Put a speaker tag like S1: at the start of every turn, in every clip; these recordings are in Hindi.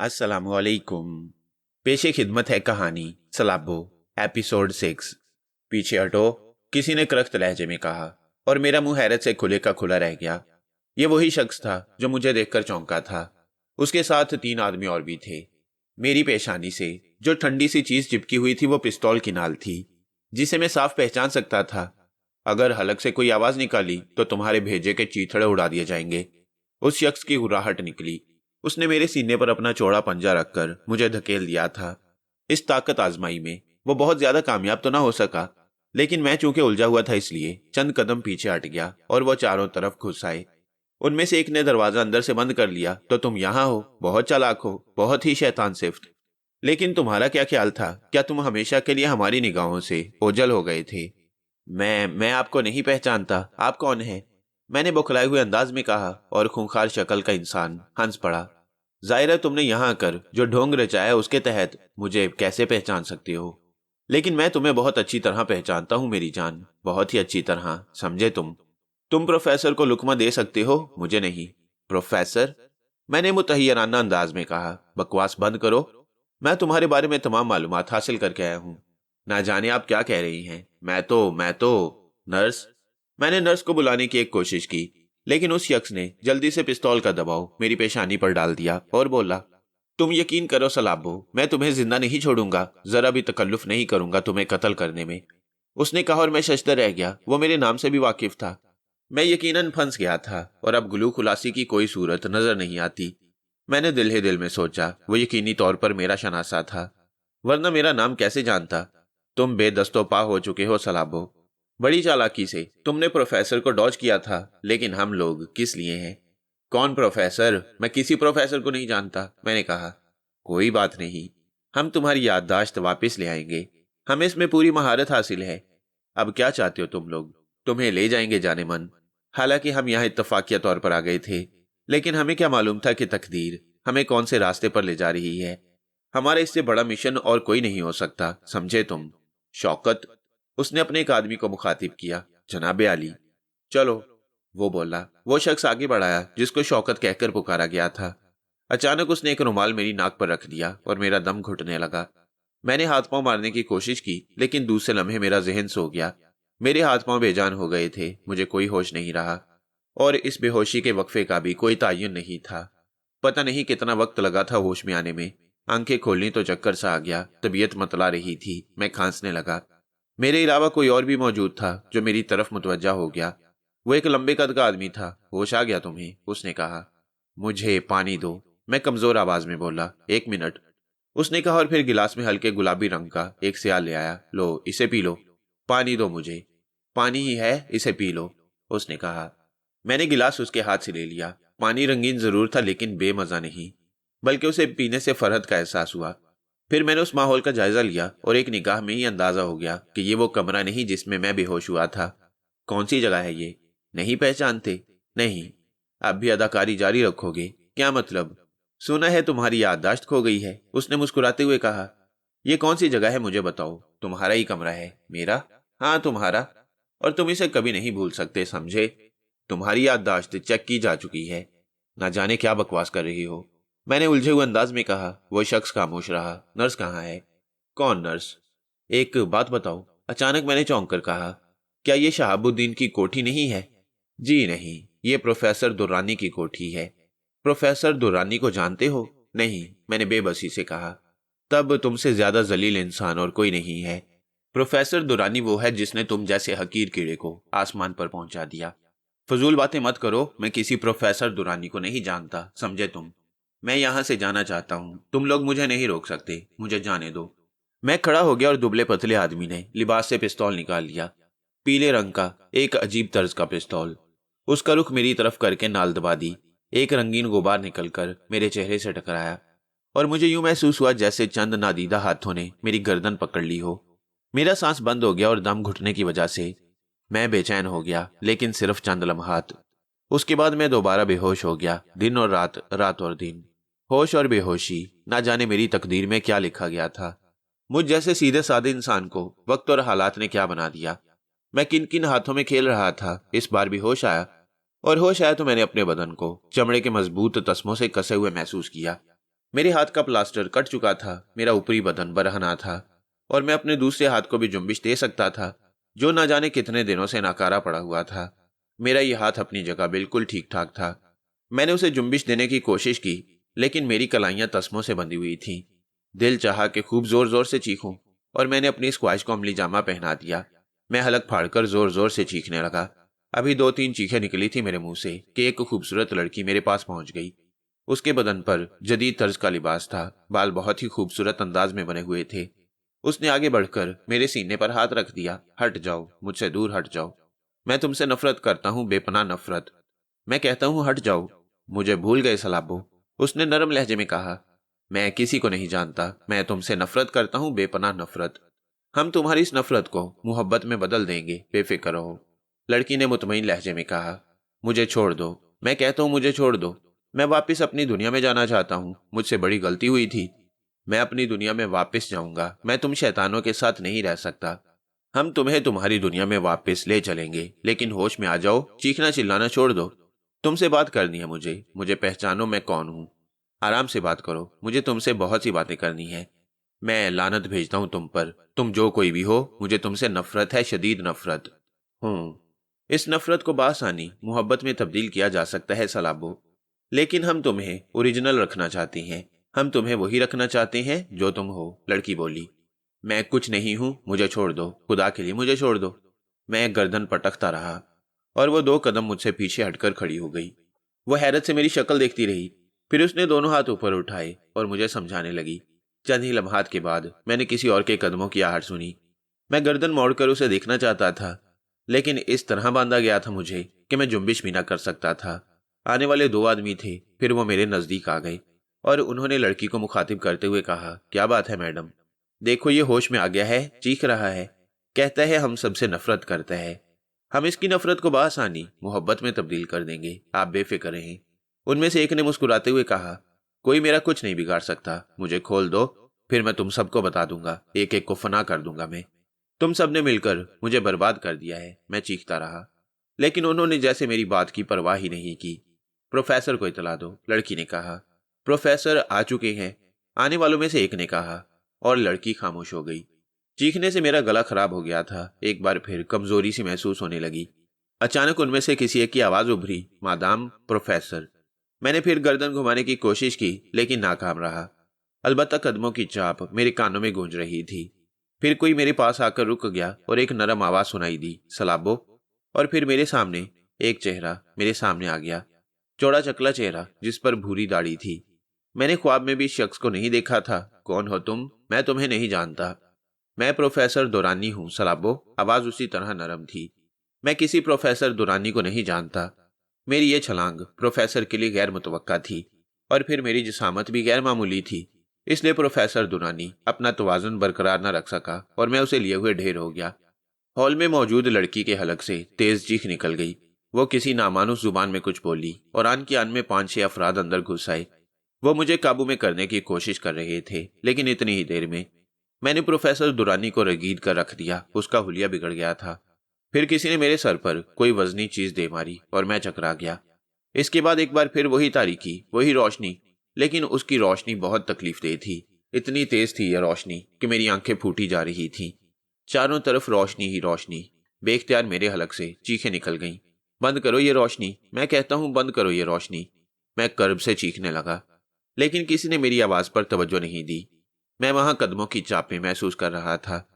S1: अस्सलामुअलैकुम। पेशे खिदमत है कहानी सलाबो एपिसोड 6। पीछे हटो, किसी ने करख्त लहजे में कहा और मेरा मुंह हैरत से खुले का खुला रह गया। ये वही शख्स था जो मुझे देखकर चौंका था। उसके साथ 3 आदमी और भी थे। मेरी पेशानी से जो ठंडी सी चीज चिपकी हुई थी वो पिस्तौल की नाल थी, जिसे मैं साफ पहचान सकता था। अगर हलक से कोई आवाज निकाली तो तुम्हारे भेजे के चीथड़े उड़ा दिए जाएंगे। उस शख्स की हुर्राहट निकली। उसने मेरे सीने पर अपना चौड़ा पंजा रखकर मुझे धकेल दिया था। इस ताकत आजमाई में वो बहुत ज्यादा कामयाब तो ना हो सका, लेकिन मैं चूंकि उलझा हुआ था इसलिए चंद कदम पीछे हट गया और वो चारों तरफ घुस आए। उनमें से एक ने दरवाजा अंदर से बंद कर लिया। तो तुम यहाँ हो, बहुत चालाक हो, बहुत ही शैतान सिफ्त। लेकिन तुम्हारा क्या ख्याल था? क्या तुम हमेशा के लिए हमारी निगाहों से ओझल हो गए थे? मैं आपको नहीं पहचानता। आप कौन है? मैंने बौखलाए हुए अंदाज में कहा और खूंखार शक्ल का इंसान हंस पड़ा। जाहिर है तुमने यहाँ आकर जो ढोंग रचाया उसके तहत मुझे कैसे पहचान सकते हो, लेकिन मैं तुम्हें बहुत अच्छी तरह पहचानता हूँ मेरी जान, बहुत ही अच्छी तरह, समझे तुम प्रोफेसर को लुकमा दे सकते हो, मुझे नहीं। प्रोफेसर? मैंने मुतहय्यराना अंदाज में कहा। बकवास बंद करो। मैं तुम्हारे बारे में तमाम मालूमात हासिल करके आया हूँ। ना जाने आप क्या कह रही हैं। मैं तो नर्स। मैंने नर्स को बुलाने की एक कोशिश की, लेकिन उस शख्स ने जल्दी से पिस्तौल का दबाव मेरी पेशानी पर डाल दिया और बोला, तुम यकीन करो सलाबो, मैं तुम्हें जिंदा नहीं छोड़ूंगा, जरा भी तकल्लुफ नहीं करूंगा तुम्हें कत्ल करने में। उसने कहा और मैं शशदर रह गया। वो मेरे नाम से भी वाकिफ था। मैं यकीनन फंस गया था और अब गुलू खुलासी की कोई सूरत नजर नहीं आती। मैंने दिल ही दिल में सोचा वो यकीनी तौर पर मेरा शनासा था, वरना मेरा नाम कैसे जानता। तुम बेदस्तो पा हो चुके हो सलाबो। बड़ी चालाकी से तुमने प्रोफेसर को डॉज किया था, लेकिन हम लोग किस लिए हैं? कौन प्रोफेसर? मैं किसी प्रोफेसर को नहीं जानता, मैंने कहा। कोई बात नहीं, हम तुम्हारी याददाश्त वापस ले आएंगे। हमें इसमें पूरी महारत हासिल है। अब क्या चाहते हो तुम लोग? तुम्हें ले जाएंगे जाने मन। हालांकि हम यहाँ इत्तफाकिया तौर पर आ गए थे, लेकिन हमें क्या मालूम था कि तकदीर हमें कौन से रास्ते पर ले जा रही है। हमारा इससे बड़ा मिशन और कोई नहीं हो सकता, समझे तुम? शौकत, उसने अपने एक आदमी को मुखातिब किया। जनाबे आली। चलो, वो बोला। वो शख्स आगे बढ़ाया जिसको शौकत कहकर पुकारा गया था। अचानक उसने एक रुमाल मेरी नाक पर रख दिया और मेरा दम घुटने लगा। मैंने हाथ पांव मारने की कोशिश की, लेकिन दूसरे लम्हे मेरा जहन सो गया। मेरे हाथ पांव बेजान हो गए थे, मुझे कोई होश नहीं रहा और इस बेहोशी के वक्फे का भी कोई तायुन नहीं था। पता नहीं कितना वक्त लगा था होश में आने में। आंखें खोलनी तो चक्कर सा आ गया, तबीयत मतला रही थी, मैं खांसने लगा। मेरे अलावा कोई और भी मौजूद था जो मेरी तरफ मुतवज्जा हो गया। वो एक लंबे कद का आदमी था। होश आ गया तुम्हें? उसने कहा। मुझे पानी दो, मैं कमजोर आवाज में बोला। 1 मिनट, उसने कहा और फिर गिलास में हल्के गुलाबी रंग का एक सियाल ले आया। लो, इसे पी लो। पानी दो मुझे। पानी ही है, इसे पी लो, उसने कहा। मैंने गिलास उसके हाथ से ले लिया। पानी रंगीन जरूर था, लेकिन बेमजा नहीं, बल्कि उसे पीने से फरहत का एहसास हुआ। फिर मैंने उस माहौल का जायजा लिया और एक निगाह में ही अंदाजा हो गया कि ये वो कमरा नहीं जिसमें मैं बेहोश हुआ था। कौन सी जगह है ये? नहीं पहचानते? नहीं। अब भी अदाकारी जारी रखोगे? क्या मतलब? सुना है तुम्हारी याददाश्त खो गई है, उसने मुस्कुराते हुए कहा। यह कौन सी जगह है मुझे बताओ। तुम्हारा ही कमरा है। मेरा? हाँ, तुम्हारा। और तुम इसे कभी नहीं भूल सकते, समझे? तुम्हारी याददाश्त चेक की जा चुकी है। ना जाने क्या बकवास कर रही हो, मैंने उलझे हुए अंदाज में कहा। वो शख्स खामोश रहा। नर्स कहाँ है? कौन नर्स? एक बात बताओ, अचानक मैंने चौंक कर कहा। क्या ये शहाबुद्दीन की कोठी नहीं है? जी नहीं, ये प्रोफेसर दुर्रानी की कोठी है। प्रोफेसर दुर्रानी को जानते हो? नहीं, मैंने बेबसी से कहा। तब तुमसे ज्यादा जलील इंसान और कोई नहीं है। प्रोफेसर दुर्रानी वो है जिसने तुम जैसे हकीर कीड़े को आसमान पर पहुंचा दिया। फजूल बातें मत करो, मैं किसी प्रोफेसर दुर्रानी को नहीं जानता, समझे तुम? मैं यहां से जाना चाहता हूं, तुम लोग मुझे नहीं रोक सकते, मुझे जाने दो। मैं खड़ा हो गया और दुबले पतले आदमी ने लिबास से पिस्तौल निकाल लिया। पीले रंग का एक अजीब तर्ज का पिस्तौल। उसका रुख मेरी तरफ करके नाल दबा दी। एक रंगीन गुबार निकलकर मेरे चेहरे से टकराया और मुझे यूं महसूस हुआ जैसे चंद नादीदा हाथों ने मेरी गर्दन पकड़ ली हो। मेरा सांस बंद हो गया और दम घुटने की वजह से मैं बेचैन हो गया, लेकिन सिर्फ चंद लम्हात। उसके बाद मैं दोबारा बेहोश हो गया। दिन और रात, रात और दिन, होश और बेहोशी, ना जाने मेरी तकदीर में क्या लिखा गया था। मुझ जैसे सीधे साधे इंसान को वक्त और हालात ने क्या बना दिया। मैं किन किन हाथों में खेल रहा था। इस बार भी होश आया, और होश आया तो मैंने अपने बदन को चमड़े के मजबूत तस्मों से कसे हुए महसूस किया। मेरे हाथ का प्लास्टर कट चुका था, मेरा ऊपरी बदन बरहना था और मैं अपने दूसरे हाथ को भी जुम्बिश दे सकता था, जो न जाने कितने दिनों से नाकारा पड़ा हुआ था। मेरा यह हाथ अपनी जगह बिल्कुल ठीक ठाक था। मैंने उसे जुम्बिश देने की कोशिश की, लेकिन मेरी कलाइयां तस्मों से बंधी हुई थीं। दिल चाहा कि खूब जोर जोर से चीखूं और मैंने अपनी स्क्वाश को अमली जामा पहना दिया। मैं हलक फाड़कर जोर जोर से चीखने लगा। अभी 2-3 चीखें निकली थी मेरे मुंह से कि एक खूबसूरत लड़की मेरे पास पहुंच गई। उसके बदन पर जदीद तर्ज का लिबास था, बाल बहुत ही खूबसूरत अंदाज में बने हुए थे। उसने आगे बढ़कर मेरे सीने पर हाथ रख दिया। हट जाओ, मुझसे दूर हट जाओ। मैं तुमसे नफरत करता हूं, बेपनाह नफरत। मैं कहता हूं हट जाओ। मुझे भूल गए सलाबो, उसने नरम लहजे में कहा। मैं किसी को नहीं जानता, मैं तुमसे नफरत करता हूं, बेपनाह नफरत। हम तुम्हारी इस नफरत को मोहब्बत में बदल देंगे, बेफिक्र रहो, लड़की ने मुतमईन लहजे में कहा। मुझे छोड़ दो, मैं कहता हूं मुझे छोड़ दो। मैं वापस अपनी दुनिया में जाना चाहता हूं, मुझसे बड़ी गलती हुई थी। मैं अपनी दुनिया में वापस जाऊंगा, मैं तुम शैतानों के साथ नहीं रह सकता। हम तुम्हें तुम्हारी दुनिया में वापस ले चलेंगे, लेकिन होश में आ जाओ, चीखना चिल्लाना छोड़ दो। तुमसे बात करनी है मुझे, मुझे पहचानो मैं कौन हूं। आराम से बात करो, मुझे तुमसे बहुत सी बातें करनी है। मैं लानत भेजता हूं तुम पर, तुम जो कोई भी हो, मुझे तुमसे नफरत है, शदीद नफरत। इस नफरत को बासानी मोहब्बत में तब्दील किया जा सकता है सलाबो, लेकिन हम तुम्हें ओरिजिनल रखना चाहते हैं। हम तुम्हें वही रखना चाहते हैं जो तुम हो, लड़की बोली। मैं कुछ नहीं हूं, मुझे छोड़ दो, खुदा के लिए मुझे छोड़ दो। मैं गर्दन पटकता रहा और वो 2 कदम मुझसे पीछे हटकर खड़ी हो गई। वो हैरत से मेरी शक्ल देखती रही, फिर उसने दोनों हाथ ऊपर उठाए और मुझे समझाने लगी। चंद ही लम्हात के बाद मैंने किसी और के कदमों की आहट सुनी। मैं गर्दन मोड़कर उसे देखना चाहता था, लेकिन इस तरह बांधा गया था मुझे कि मैं जुम्बिश भी ना कर सकता था। आने वाले 2 आदमी थे, फिर वो मेरे नजदीक आ गए और उन्होंने लड़की को मुखातिब करते हुए कहा, क्या बात है मैडम? देखो ये होश में आ गया है, चीख रहा है, कहता है हम सबसे नफरत करता है। हम इसकी नफरत को बआसानी मोहब्बत में तब्दील कर देंगे, आप बेफिक्र रहें। उनमें से एक ने मुस्कुराते हुए कहा, कोई मेरा कुछ नहीं बिगाड़ सकता, मुझे खोल दो, फिर मैं तुम सबको बता दूंगा, एक एक को फना कर दूंगा मैं। तुम सबने मिलकर मुझे बर्बाद कर दिया है, मैं चीखता रहा, लेकिन उन्होंने जैसे मेरी बात की परवाह ही नहीं की। प्रोफेसर को इतला दो, लड़की ने कहा। प्रोफेसर आ चुके हैं, आने वालों में से एक ने कहा, और लड़की खामोश हो गई। चीखने से मेरा गला खराब हो गया था, एक बार फिर कमजोरी सी महसूस होने लगी। अचानक उनमें से किसी एक की आवाज उभरी, मादाम प्रोफेसर। मैंने फिर गर्दन घुमाने की कोशिश की, लेकिन नाकाम रहा। अलबत्ता कदमों की चाप मेरे कानों में गूंज रही थी। फिर कोई मेरे पास आकर रुक गया और एक नरम आवाज सुनाई दी, सलाबो। और फिर मेरे सामने एक चेहरा मेरे सामने आ गया, चौड़ा चकला चेहरा जिस पर भूरी दाढ़ी थी। मैंने ख्वाब में भी इस शख्स को नहीं देखा था। कौन हो तुम? मैं तुम्हें नहीं जानता। मैं प्रोफेसर दुरानी हूं, सलाबो। आवाज उसी तरह नरम थी। मैं किसी प्रोफेसर दुरानी को नहीं जानता। मेरी ये छलांग प्रोफेसर के लिए गैर मुतवक्का थी, और फिर मेरी जिसामत भी गैर मामूली थी। इसलिए प्रोफेसर दुरानी अपना तवाज़ुन बरकरार न रख सका और मैं उसे लिए हुए ढेर हो गया। हॉल में मौजूद लड़की के हलक से तेज चीख निकल गई। वो किसी नामानुस जुबान में कुछ बोली और आन की आन में 5-6 अफराद अंदर घुस आए। वो मुझे काबू में करने की कोशिश कर रहे थे, लेकिन इतनी ही देर में मैंने प्रोफेसर दुरानी को रगीद कर रख दिया। उसका हुलिया बिगड़ गया था। फिर किसी ने मेरे सर पर कोई वजनी चीज दे मारी और मैं चकरा गया। इसके बाद एक बार फिर वही तारीकी, वही रोशनी, लेकिन उसकी रोशनी बहुत तकलीफ दे थी। इतनी तेज थी यह रोशनी कि मेरी आंखें फूटी जा रही थीं। चारों तरफ रोशनी ही रोशनी। बेख्तियार मेरे हलक से चीखें निकल गईं। बंद करो ये रोशनी, मैं कहता हूं बंद करो ये रोशनी। मैं कर्ब से चीखने लगा, लेकिन किसी ने मेरी आवाज पर तवज्जो नहीं दी। मैं वहां कदमों की चापें महसूस कर रहा था।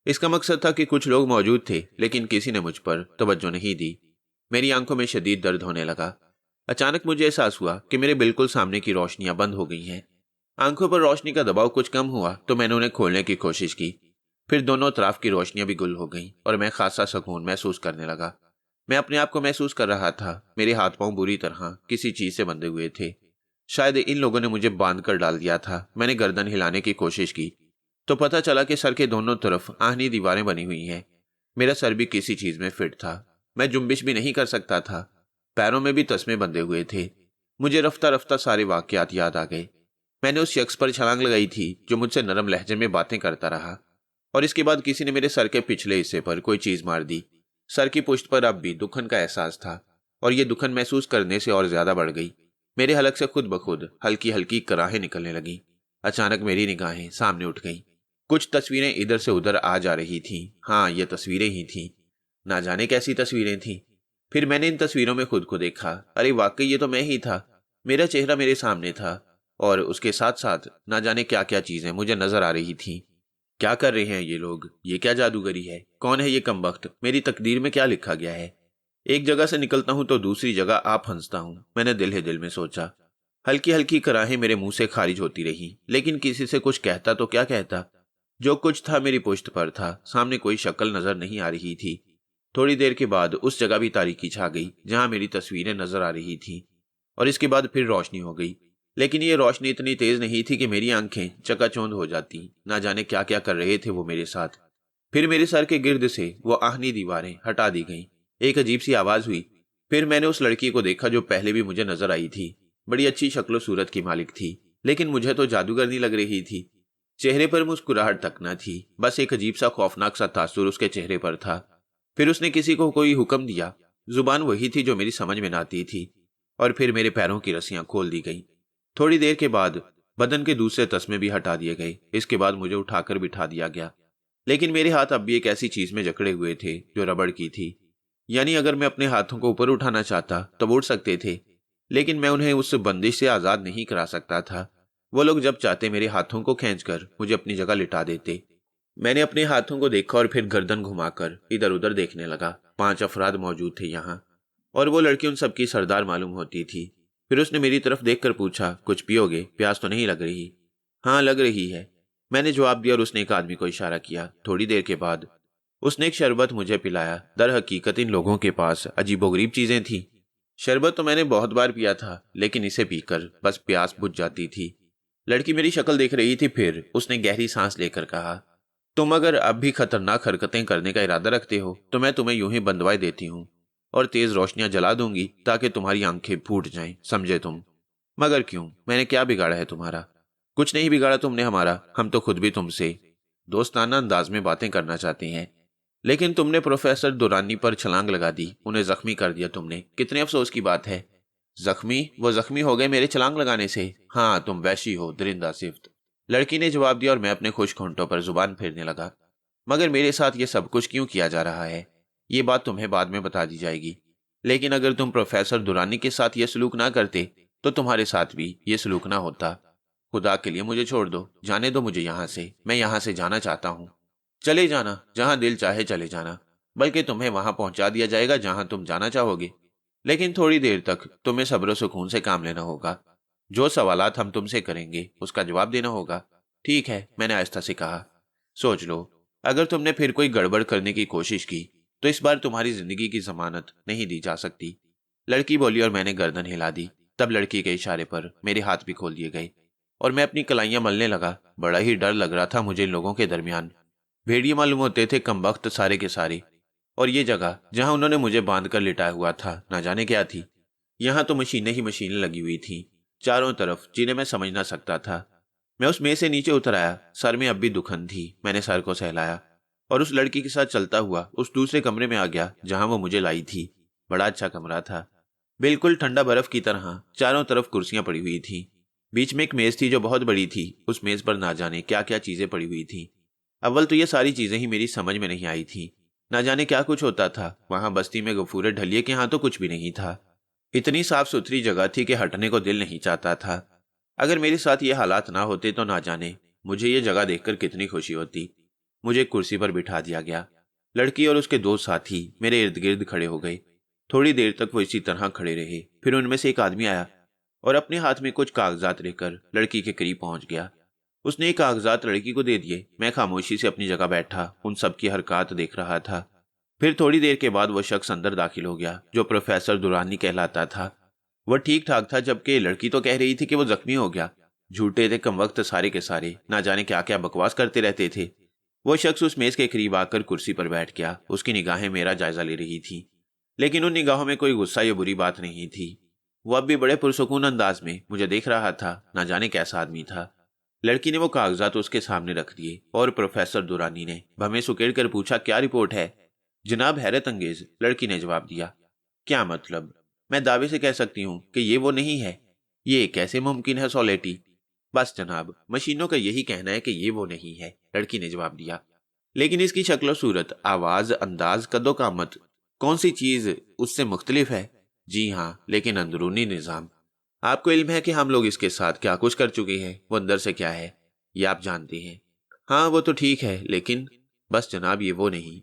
S1: इसका मकसद था कि कुछ लोग मौजूद थे, लेकिन किसी ने मुझ पर तवज्जो नहीं दी। मेरी आंखों में शदीद दर्द होने लगा। अचानक मुझे एहसास हुआ कि मेरे बिल्कुल सामने की रोशनियां बंद हो गई हैं। आंखों पर रोशनी का दबाव कुछ कम हुआ तो मैंने उन्हें खोलने की कोशिश की। फिर दोनों तरफ की रोशनियां भी गुल हो गईं और मैं खासा सुकून महसूस करने लगा। मैं अपने आप को महसूस कर रहा था। मेरे हाथ पांव बुरी तरह किसी चीज से बंधे हुए थे। शायद इन लोगों ने मुझे बांध कर डाल दिया था। मैंने गर्दन हिलाने की कोशिश की तो पता चला कि सर के दोनों तरफ आहनी दीवारें बनी हुई हैं। मेरा सर भी किसी चीज में फिट था। मैं जुम्बिश भी नहीं कर सकता था। पैरों में भी तस्मे बंधे हुए थे। मुझे रफ्ता रफ्ता सारे वाकयात याद आ गए। मैंने उस शख्स पर छलांग लगाई थी जो मुझसे नरम लहजे में बातें करता रहा, और इसके बाद किसी ने मेरे सर के पिछले हिस्से पर कोई चीज मार दी। सर की पुष्ट पर अब भी दुखन का एहसास था, और यह दुखन महसूस करने से और ज्यादा बढ़ गई। मेरे हलक से खुद ब खुद हल्की हल्की कराहें निकलने लगी। अचानक मेरी निगाहें सामने उठ गईं। कुछ तस्वीरें इधर से उधर आ जा रही थीं। हाँ, ये तस्वीरें ही थीं। ना जाने कैसी तस्वीरें थीं। फिर मैंने इन तस्वीरों में खुद को देखा। अरे वाकई ये तो मैं ही था। मेरा चेहरा मेरे सामने था और उसके साथ साथ ना जाने क्या क्या चीजें मुझे नजर आ रही थीं। क्या कर रहे हैं ये लोग? ये क्या जादूगरी है? कौन है ये कमबख्त? मेरी तकदीर में क्या लिखा गया है? एक जगह से निकलता हूं तो दूसरी जगह आ फंसता हूं, मैंने दिल ही दिल में सोचा। हल्की हल्की कराहें मेरे मुंह से खारिज होती रही, लेकिन किसी से कुछ कहता तो क्या कहता। जो कुछ था मेरी पुश्त पर था, सामने कोई शक्ल नजर नहीं आ रही थी। थोड़ी देर के बाद उस जगह भी तारीकी छा गई जहां मेरी तस्वीरें नजर आ रही थीं, और इसके बाद फिर रोशनी हो गई। लेकिन ये रोशनी इतनी तेज नहीं थी कि मेरी आंखें चकाचौंध हो जाती। ना जाने क्या क्या कर रहे थे वो मेरे साथ। फिर मेरे सर के गिर्द से वो आहनी दीवारें हटा दी गईं। एक अजीब सी आवाज हुई। फिर मैंने उस लड़की को देखा जो पहले भी मुझे नजर आई थी। बड़ी अच्छी शक्लो सूरत की मालिक थी, लेकिन मुझे तो जादूगरनी लग रही थी। चेहरे पर मुस्कुराहट तक न थी, बस एक अजीब सा खौफनाक सा तासुर उसके चेहरे पर था। फिर उसने किसी को कोई हुक्म दिया। जुबान वही थी जो मेरी समझ में न आती थी, और फिर मेरे पैरों की रस्सियां खोल दी गईं। थोड़ी देर के बाद बदन के दूसरे तस्मे भी हटा दिए गए। इसके बाद मुझे उठाकर बिठा दिया गया, लेकिन मेरे हाथ अब भी एक ऐसी चीज में जकड़े हुए थे जो रबड़ की थी। यानी अगर मैं अपने हाथों को ऊपर उठाना चाहता तो उड़ सकते थे, लेकिन मैं उन्हें उस बंदिश से आजाद नहीं करा सकता था। वो लोग जब चाहते मेरे हाथों को खींचकर मुझे अपनी जगह लिटा देते। मैंने अपने हाथों को देखा और फिर गर्दन घुमाकर इधर उधर देखने लगा। 5 अफराद मौजूद थे यहाँ, और वो लड़की उन सबकी सरदार मालूम होती थी। फिर उसने मेरी तरफ देखकर पूछा, कुछ पियोगे? प्यास तो नहीं लग रही? हाँ, लग रही है, मैंने जवाब दिया, और उसने एक आदमी को इशारा किया। थोड़ी देर के बाद उसने एक शरबत मुझे पिलाया। दर हकीकत इन लोगों के पास अजीबोगरीब चीजें थीं। शरबत तो मैंने बहुत बार पिया था, लेकिन इसे पीकर बस प्यास बुझ जाती थी। लड़की मेरी शक्ल देख रही थी। फिर उसने गहरी सांस लेकर कहा, तुम अगर अब भी खतरनाक हरकतें करने का इरादा रखते हो तो मैं तुम्हें यूं ही बंदवाई देती हूँ और तेज रोशनियां जला दूंगी ताकि तुम्हारी आंखें फूट जाएं, समझे तुम? मगर क्यों? मैंने क्या बिगाड़ा है तुम्हारा? कुछ नहीं बिगाड़ा तुमने हमारा। हम तो खुद भी तुमसे दोस्ताना अंदाज में बातें करना चाहते हैं, लेकिन तुमने प्रोफेसर दुरानी पर छलांग लगा दी, उन्हें जख्मी कर दिया तुमने। कितने अफसोस की बात है। जख्मी? वो जख्मी हो गए मेरे छलांग लगाने से? हाँ, तुम वैशी हो, दरिंदा सिफ्त, लड़की ने जवाब दिया, और मैं अपने खुश होंठों पर जुबान फेरने लगा। मगर मेरे साथ ये सब कुछ क्यों किया जा रहा है, ये बात तुम्हें बाद में बता दी जाएगी। लेकिन अगर तुम प्रोफेसर दुरानी के साथ ये सलूक ना करते तो तुम्हारे साथ भी ये सलूक ना होता। खुदा के लिए मुझे छोड़ दो, जाने दो मुझे यहाँ से। मैं यहाँ से जाना चाहता हूँ। चले जाना, जहां दिल चाहे चले जाना, बल्कि तुम्हें वहां पहुंचा दिया जाएगा जहां तुम जाना चाहोगे। लेकिन थोड़ी देर तक तुम्हें सब्र सुकून से काम लेना होगा। जो सवालात हम तुमसे करेंगे उसका जवाब देना होगा। ठीक है, मैंने आहिस्ता से कहा। सोच लो, अगर तुमने फिर कोई गड़बड़ करने की कोशिश की तो इस बार तुम्हारी जिंदगी की जमानत नहीं दी जा सकती। लड़की बोली, और मैंने गर्दन हिला दी। तब लड़की के इशारे पर मेरे हाथ भी खोल दिए गए और मैं अपनी कलाइयां मलने लगा। बड़ा ही डर लग रहा था मुझे इन लोगों के दरमियान। भेड़िए मालूम होते थे कमबख्त सारे के सारे। और ये जगह जहां उन्होंने मुझे बांध कर लिटाया हुआ था, ना जाने क्या थी। यहाँ तो मशीनें ही मशीनें लगी हुई थीं चारों तरफ, जिन्हें मैं समझ ना सकता था। मैं उस मेज से नीचे उतर आया। सर में अब भी दुखन थी। मैंने सर को सहलाया और उस लड़की के साथ चलता हुआ उस दूसरे कमरे में आ गया जहां वो मुझे लाई थी। बड़ा अच्छा कमरा था, बिल्कुल ठंडा बर्फ की तरह। चारों तरफ कुर्सियां पड़ी हुई थीं। बीच में एक मेज थी जो बहुत बड़ी थी। उस मेज पर ना जाने क्या क्या चीजें पड़ी हुई थीं। अव्वल तो ये सारी चीजें ही मेरी समझ में नहीं आई थी। ना जाने क्या कुछ होता था वहां बस्ती में। गफूरे ढलिए के यहाँ तो कुछ भी नहीं था। इतनी साफ सुथरी जगह थी कि हटने को दिल नहीं चाहता था। अगर मेरे साथ ये हालात ना होते तो ना जाने मुझे ये जगह देखकर कितनी खुशी होती। मुझे एक कुर्सी पर बिठा दिया गया। लड़की और उसके 2 साथी मेरे इर्द गिर्द खड़े हो गए। थोड़ी देर तक वो इसी तरह खड़े रहे। फिर उनमें से एक आदमी आया और अपने हाथ में कुछ कागजात लेकर लड़की के करीब पहुंच गया। उसने ये कागजात लड़की को दे दिए। मैं खामोशी से अपनी जगह बैठा उन सबकी हरकत देख रहा था। फिर थोड़ी देर के बाद वो शख्स अंदर दाखिल हो गया जो प्रोफेसर दुरानी कहलाता था। वह ठीक ठाक था, जबकि लड़की तो कह रही थी कि वो जख्मी हो गया। झूठे थे कमवक्त सारे के सारे, ना जाने क्या क्या बकवास करते रहते थे। वो शख्स उस मेज के करीब आकर कुर्सी पर बैठ गया। उसकी निगाहें मेरा जायजा ले रही थी, लेकिन उन निगाहों में कोई गुस्सा या बुरी बात नहीं थी। वो अब भी बड़े पुरसुकून अंदाज में मुझे देख रहा था। ना जाने कैसा आदमी था। लड़की ने वो कागजात उसके सामने रख दिए और प्रोफेसर दुरानी ने भवें सुकेड़ कर पूछा, क्या रिपोर्ट है जनाब? हैरत अंगेज, लड़की ने जवाब दिया। क्या मतलब? मैं दावे से कह सकती हूँ कि ये वो नहीं है। ये कैसे मुमकिन है सोलेटी? बस जनाब, मशीनों का यही कहना है कि ये वो नहीं है, लड़की ने जवाब दिया। लेकिन इसकी शक्ल सूरत, आवाज, अंदाज, कद्दो-कामत, कौन सी चीज उससे मुख्तलिफ है? जी हाँ, लेकिन अंदरूनी निजाम। आपको इल्म है कि हम लोग इसके साथ क्या कुछ कर चुके हैं? वो अंदर से क्या है ये आप जानते हैं। हाँ वो तो ठीक है, लेकिन बस जनाब, ये वो नहीं।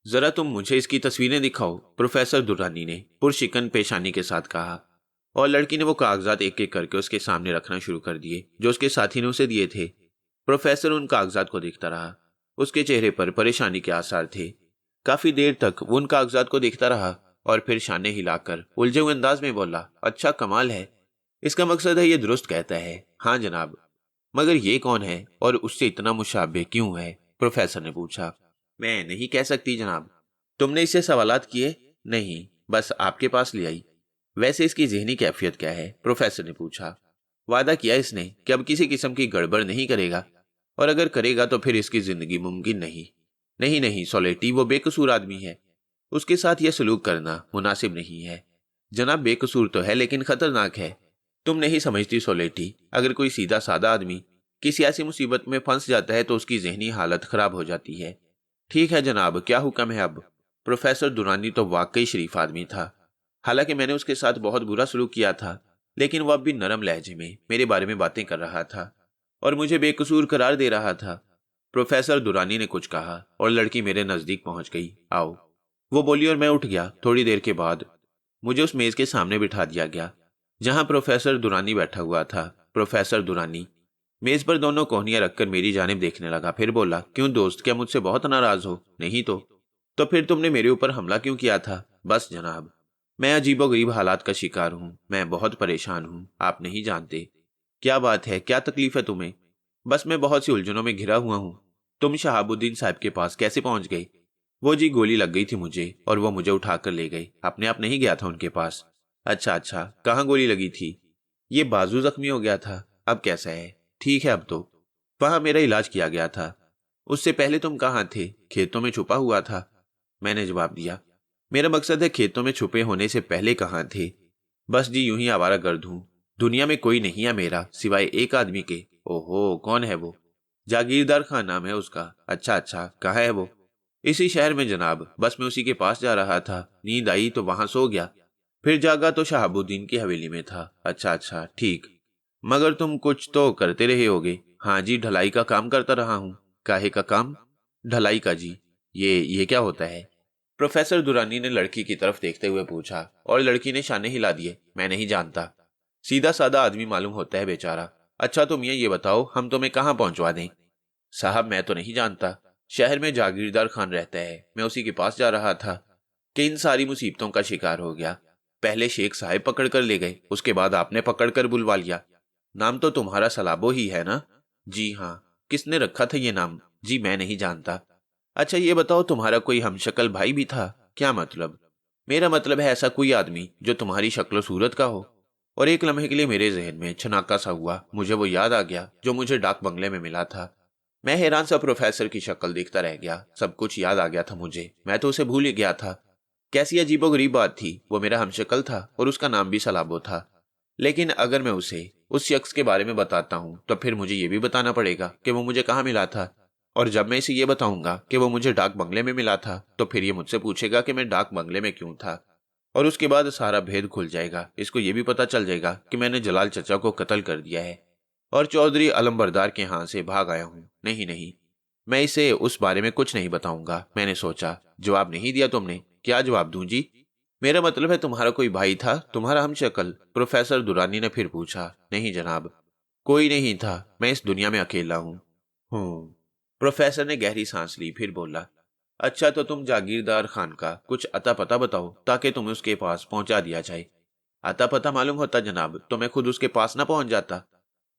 S1: जरा तुम मुझे इसकी तस्वीरें दिखाओ, प्रोफेसर दुर्रानी ने पुरशिकन पेशानी के साथ कहा। और लड़की ने वो कागजात एक एक करके उसके सामने रखना शुरू कर दिए जो उसके साथी ने उसे दिए थे। प्रोफेसर उन कागजात को देखता रहा। उसके चेहरे पर परेशानी के आसार थे। काफी देर तक वो उन कागजात को देखता रहा और फिर शाने हिलाकर उलझे हुए अंदाज में बोला, अच्छा कमाल है। इसका मकसद है ये दुरुस्त कहता है। हाँ जनाब। मगर ये कौन है और उससे इतना मुशाबे क्यों है? प्रोफेसर ने पूछा। मैं नहीं कह सकती जनाब। तुमने इससे सवालात किए? नहीं, बस आपके पास ले आई। वैसे इसकी ज़हनी कैफियत क्या है? प्रोफेसर ने पूछा। वादा किया इसने कि अब किसी किस्म की गड़बड़ नहीं करेगा, और अगर करेगा तो फिर इसकी जिंदगी मुमकिन नहीं। नहीं नहीं सोलेटी, वो बेकसूर आदमी है। उसके साथ यह सलूक करना मुनासिब नहीं है। जनाब बेकसूर तो है लेकिन खतरनाक है। तुम नहीं समझती सोलेटी, अगर कोई सीधा सादा आदमी किसी ऐसी मुसीबत में फंस जाता है तो उसकी जहनी हालत खराब हो जाती है। ठीक है जनाब, क्या हुक्म है अब? प्रोफेसर दुरानी तो वाकई शरीफ आदमी था। हालांकि मैंने उसके साथ बहुत बुरा सलूक किया था, लेकिन वह अब भी नरम लहजे में मेरे बारे में बातें कर रहा था और मुझे बेकसूर करार दे रहा था। प्रोफेसर दुरानी ने कुछ कहा और लड़की मेरे नजदीक पहुंच गई। आओ, वो बोली और मैं उठ गया। थोड़ी देर के बाद मुझे उस मेज के सामने बिठा दिया गया जहां प्रोफेसर दुरानी बैठा हुआ था। प्रोफेसर दुरानी मेज पर दोनों कोहनियां रखकर मेरी जानिब देखने लगा, फिर बोला, क्यों दोस्त, क्या मुझसे बहुत नाराज हो? नहीं तो फिर तुमने मेरे ऊपर हमला क्यों किया था? बस जनाब, मैं अजीबोगरीब हालात का शिकार हूँ। मैं बहुत परेशान हूँ, आप नहीं जानते। क्या बात है, क्या तकलीफ है तुम्हें? बस मैं बहुत सी उलझनों में घिरा हुआ हूँ। तुम शहाबुद्दीन साहब के पास कैसे पहुंच गए? वो जी गोली लग गई थी मुझे और वो मुझे उठाकर ले गए। अपने आप नहीं गया था उनके पास। अच्छा अच्छा, कहाँ गोली लगी थी? ये बाजू जख्मी हो गया था। अब कैसा है? ठीक है अब तो। वहां मेरा इलाज किया गया था। उससे पहले तुम कहाँ थे? खेतों में छुपा हुआ था, मैंने जवाब दिया। मेरा मकसद है खेतों में छुपे होने से पहले कहाँ थे? बस जी यूं ही आवारागर्द हूं। दुनिया में कोई नहीं है मेरा सिवाय एक आदमी के। ओहो, कौन है वो? जागीरदार खान नाम है उसका। अच्छा अच्छा, कहाँ है वो? इसी शहर में जनाब, बस मैं उसी के पास जा रहा था। नींद आई तो वहां सो गया, फिर जागा तो शहाबुद्दीन की हवेली में था। अच्छा अच्छा, ठीक। मगर तुम कुछ तो करते रहे होगे? हाँ जी, ढलाई का काम करता रहा हूँ। काहे का काम? ढलाई का जी। ये क्या होता है? प्रोफेसर दुरानी ने लड़की की तरफ देखते हुए पूछा और लड़की ने शाने हिला दिए। मैं नहीं जानता। सीधा सादा आदमी मालूम होता है बेचारा। अच्छा तुम ये बताओ, हम तुम्हें कहाँ पहुंचवा दें? साहब मैं तो नहीं जानता। शहर में जागीरदार खान रहता है, मैं उसी के पास जा रहा था कि इन सारी मुसीबतों का शिकार हो गया। पहले शेख साहब पकड़ कर ले गए, उसके बाद आपने पकड़ कर बुलवा लिया। नाम तो तुम्हारा सलाबो ही है ना? जी हाँ। किसने रखा था ये नाम? जी मैं नहीं जानता। अच्छा ये बताओ, तुम्हारा कोई हमशक्ल भाई भी था? क्या मतलब? मेरा मतलब है ऐसा कोई आदमी जो तुम्हारी शक्ल सूरत का हो। और एक लम्हे के लिए मेरे जहन में छनाका सा हुआ। मुझे वो याद आ गया जो मुझे डाक बंगले में मिला था। मैं हैरान सा प्रोफेसर की शक्ल देखता रह गया। सब कुछ याद आ गया था मुझे, मैं तो उसे भूल ही गया था। कैसी अजीबोगरीब बात थी, वो मेरा हमशक्ल था और उसका नाम भी सलाबो था। लेकिन अगर मैं उसे उस शख्स के बारे में बताता हूँ तो फिर मुझे ये भी बताना पड़ेगा कि वो मुझे कहाँ मिला था। और जब मैं इसे ये बताऊंगा कि वो मुझे डाक बंगले में मिला था तो फिर ये मुझसे पूछेगा कि मैं डाक बंगले में क्यों था। और उसके बाद सारा भेद खुल जाएगा। इसको ये भी पता चल जाएगा कि मैंने जलाल चचा को कत्ल कर दिया है और चौधरी अलमबरदार के यहाँ से भाग आया हूँ। नहीं नहीं, मैं इसे उस बारे में कुछ नहीं बताऊंगा। मैंने सोचा। जवाब नहीं दिया तुमने? क्या जवाब दूं जी? मेरा मतलब है तुम्हारा कोई भाई था, तुम्हारा हमशक्ल? प्रोफेसर दुरानी ने फिर पूछा। नहीं जनाब, कोई नहीं था। मैं इस दुनिया में अकेला हूँ। प्रोफेसर ने गहरी सांस ली, फिर बोला, अच्छा तो तुम जागीरदार खान का कुछ अता पता बताओ ताकि तुम्हें उसके पास पहुंचा दिया जाए। अता पता मालूम होता जनाब तो मैं खुद उसके पास ना पहुंच जाता।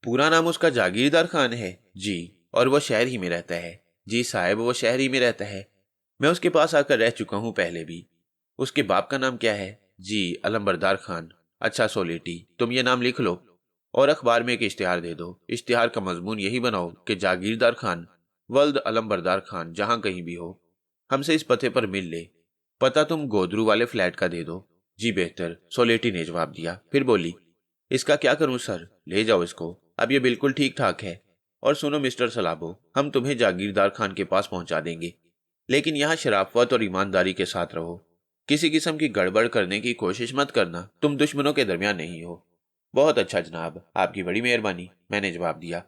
S1: पूरा नाम उसका जागीरदार खान है? जी। और वो शहर ही में रहता है? जी साहब, वो शहर ही में रहता है। मैं उसके पास आकर रह चुका हूँ पहले भी। उसके बाप का नाम क्या है? जी अलमबरदार खान। अच्छा सोलेटी, तुम ये नाम लिख लो और अखबार में एक इश्तिहार दे दो। इश्तिहार का मजमून यही बनाओ कि जागीरदार खान वल्द अलमबरदार खान जहां कहीं भी हो हमसे इस पते पर मिल ले। पता तुम गोदरू वाले फ्लैट का दे दो। जी बेहतर, सोलेटी ने जवाब दिया। फिर बोली, इसका क्या करूं सर? ले जाओ इसको, अब ये बिल्कुल ठीक ठाक है। और सुनो मिस्टर सलाबो, हम तुम्हें जागीरदार खान के पास पहुंचा देंगे, लेकिन यहाँ शराफत और ईमानदारी के साथ रहो। किसी किस्म की गड़बड़ करने की कोशिश मत करना, तुम दुश्मनों के दरमियान नहीं हो। बहुत अच्छा जनाब, आपकी बड़ी मेहरबानी, मैंने जवाब दिया।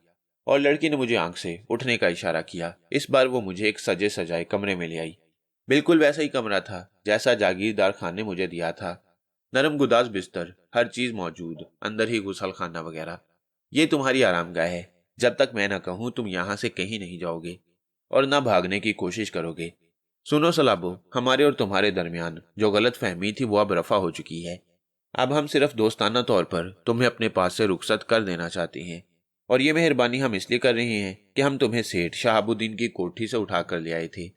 S1: और लड़की ने मुझे आंख से उठने का इशारा किया। इस बार वो मुझे एक सजे सजाए कमरे में ले आई। बिल्कुल वैसा ही कमरा था जैसा जागीरदार खान ने मुझे दिया था। नरम गुदाज बिस्तर, हर चीज मौजूद, अंदर ही गुसल खाना वगैरह। ये तुम्हारी आरामगाह है। जब तक मैं ना कहूं तुम यहां से कहीं नहीं जाओगे और ना भागने की कोशिश करोगे। सुनो सलाबो, हमारे और तुम्हारे दरमियान जो गलत फहमी थी वो अब रफा हो चुकी है। अब हम सिर्फ दोस्ताना तौर पर तुम्हें अपने पास से रुखसत कर देना चाहते हैं। और ये मेहरबानी हम इसलिए कर रहे हैं कि हम तुम्हें सेठ शहाबुद्दीन की कोठी से उठा कर ले आए थे।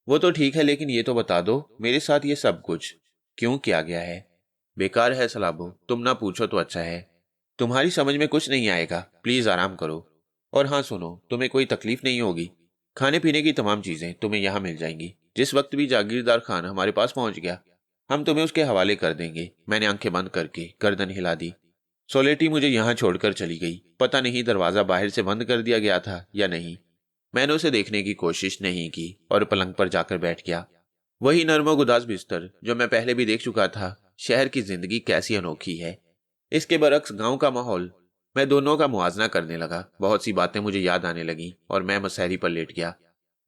S1: वो तो ठीक है, लेकिन ये तो बता दो मेरे साथ ये सब कुछ क्यों किया गया है? बेकार है सलाबो, तुम ना पूछो तो अच्छा है। तुम्हारी समझ में कुछ नहीं आएगा, प्लीज आराम करो। और हाँ सुनो, तुम्हें कोई तकलीफ नहीं होगी। खाने पीने की तमाम चीजें तुम्हें यहाँ मिल जाएंगी। जिस वक्त भी जागीरदार खान हमारे पास पहुंच गया, हम तुम्हें उसके हवाले कर देंगे। मैंने आंखें बंद करके गर्दन हिला दी। सोलेटी मुझे यहाँ छोड़कर चली गई। पता नहीं दरवाजा बाहर से बंद कर दिया गया था या नहीं। मैंने उसे देखने की कोशिश नहीं की और पलंग पर जाकर बैठ गया। वही नर्म गुदास बिस्तर जो मैं पहले भी देख चुका था। शहर की जिंदगी कैसी अनोखी है। इसके बरक्स गांव का माहौल। मैं दोनों का मुआजना करने लगा। बहुत सी बातें मुझे याद आने लगी और मैं मसहरी पर लेट गया।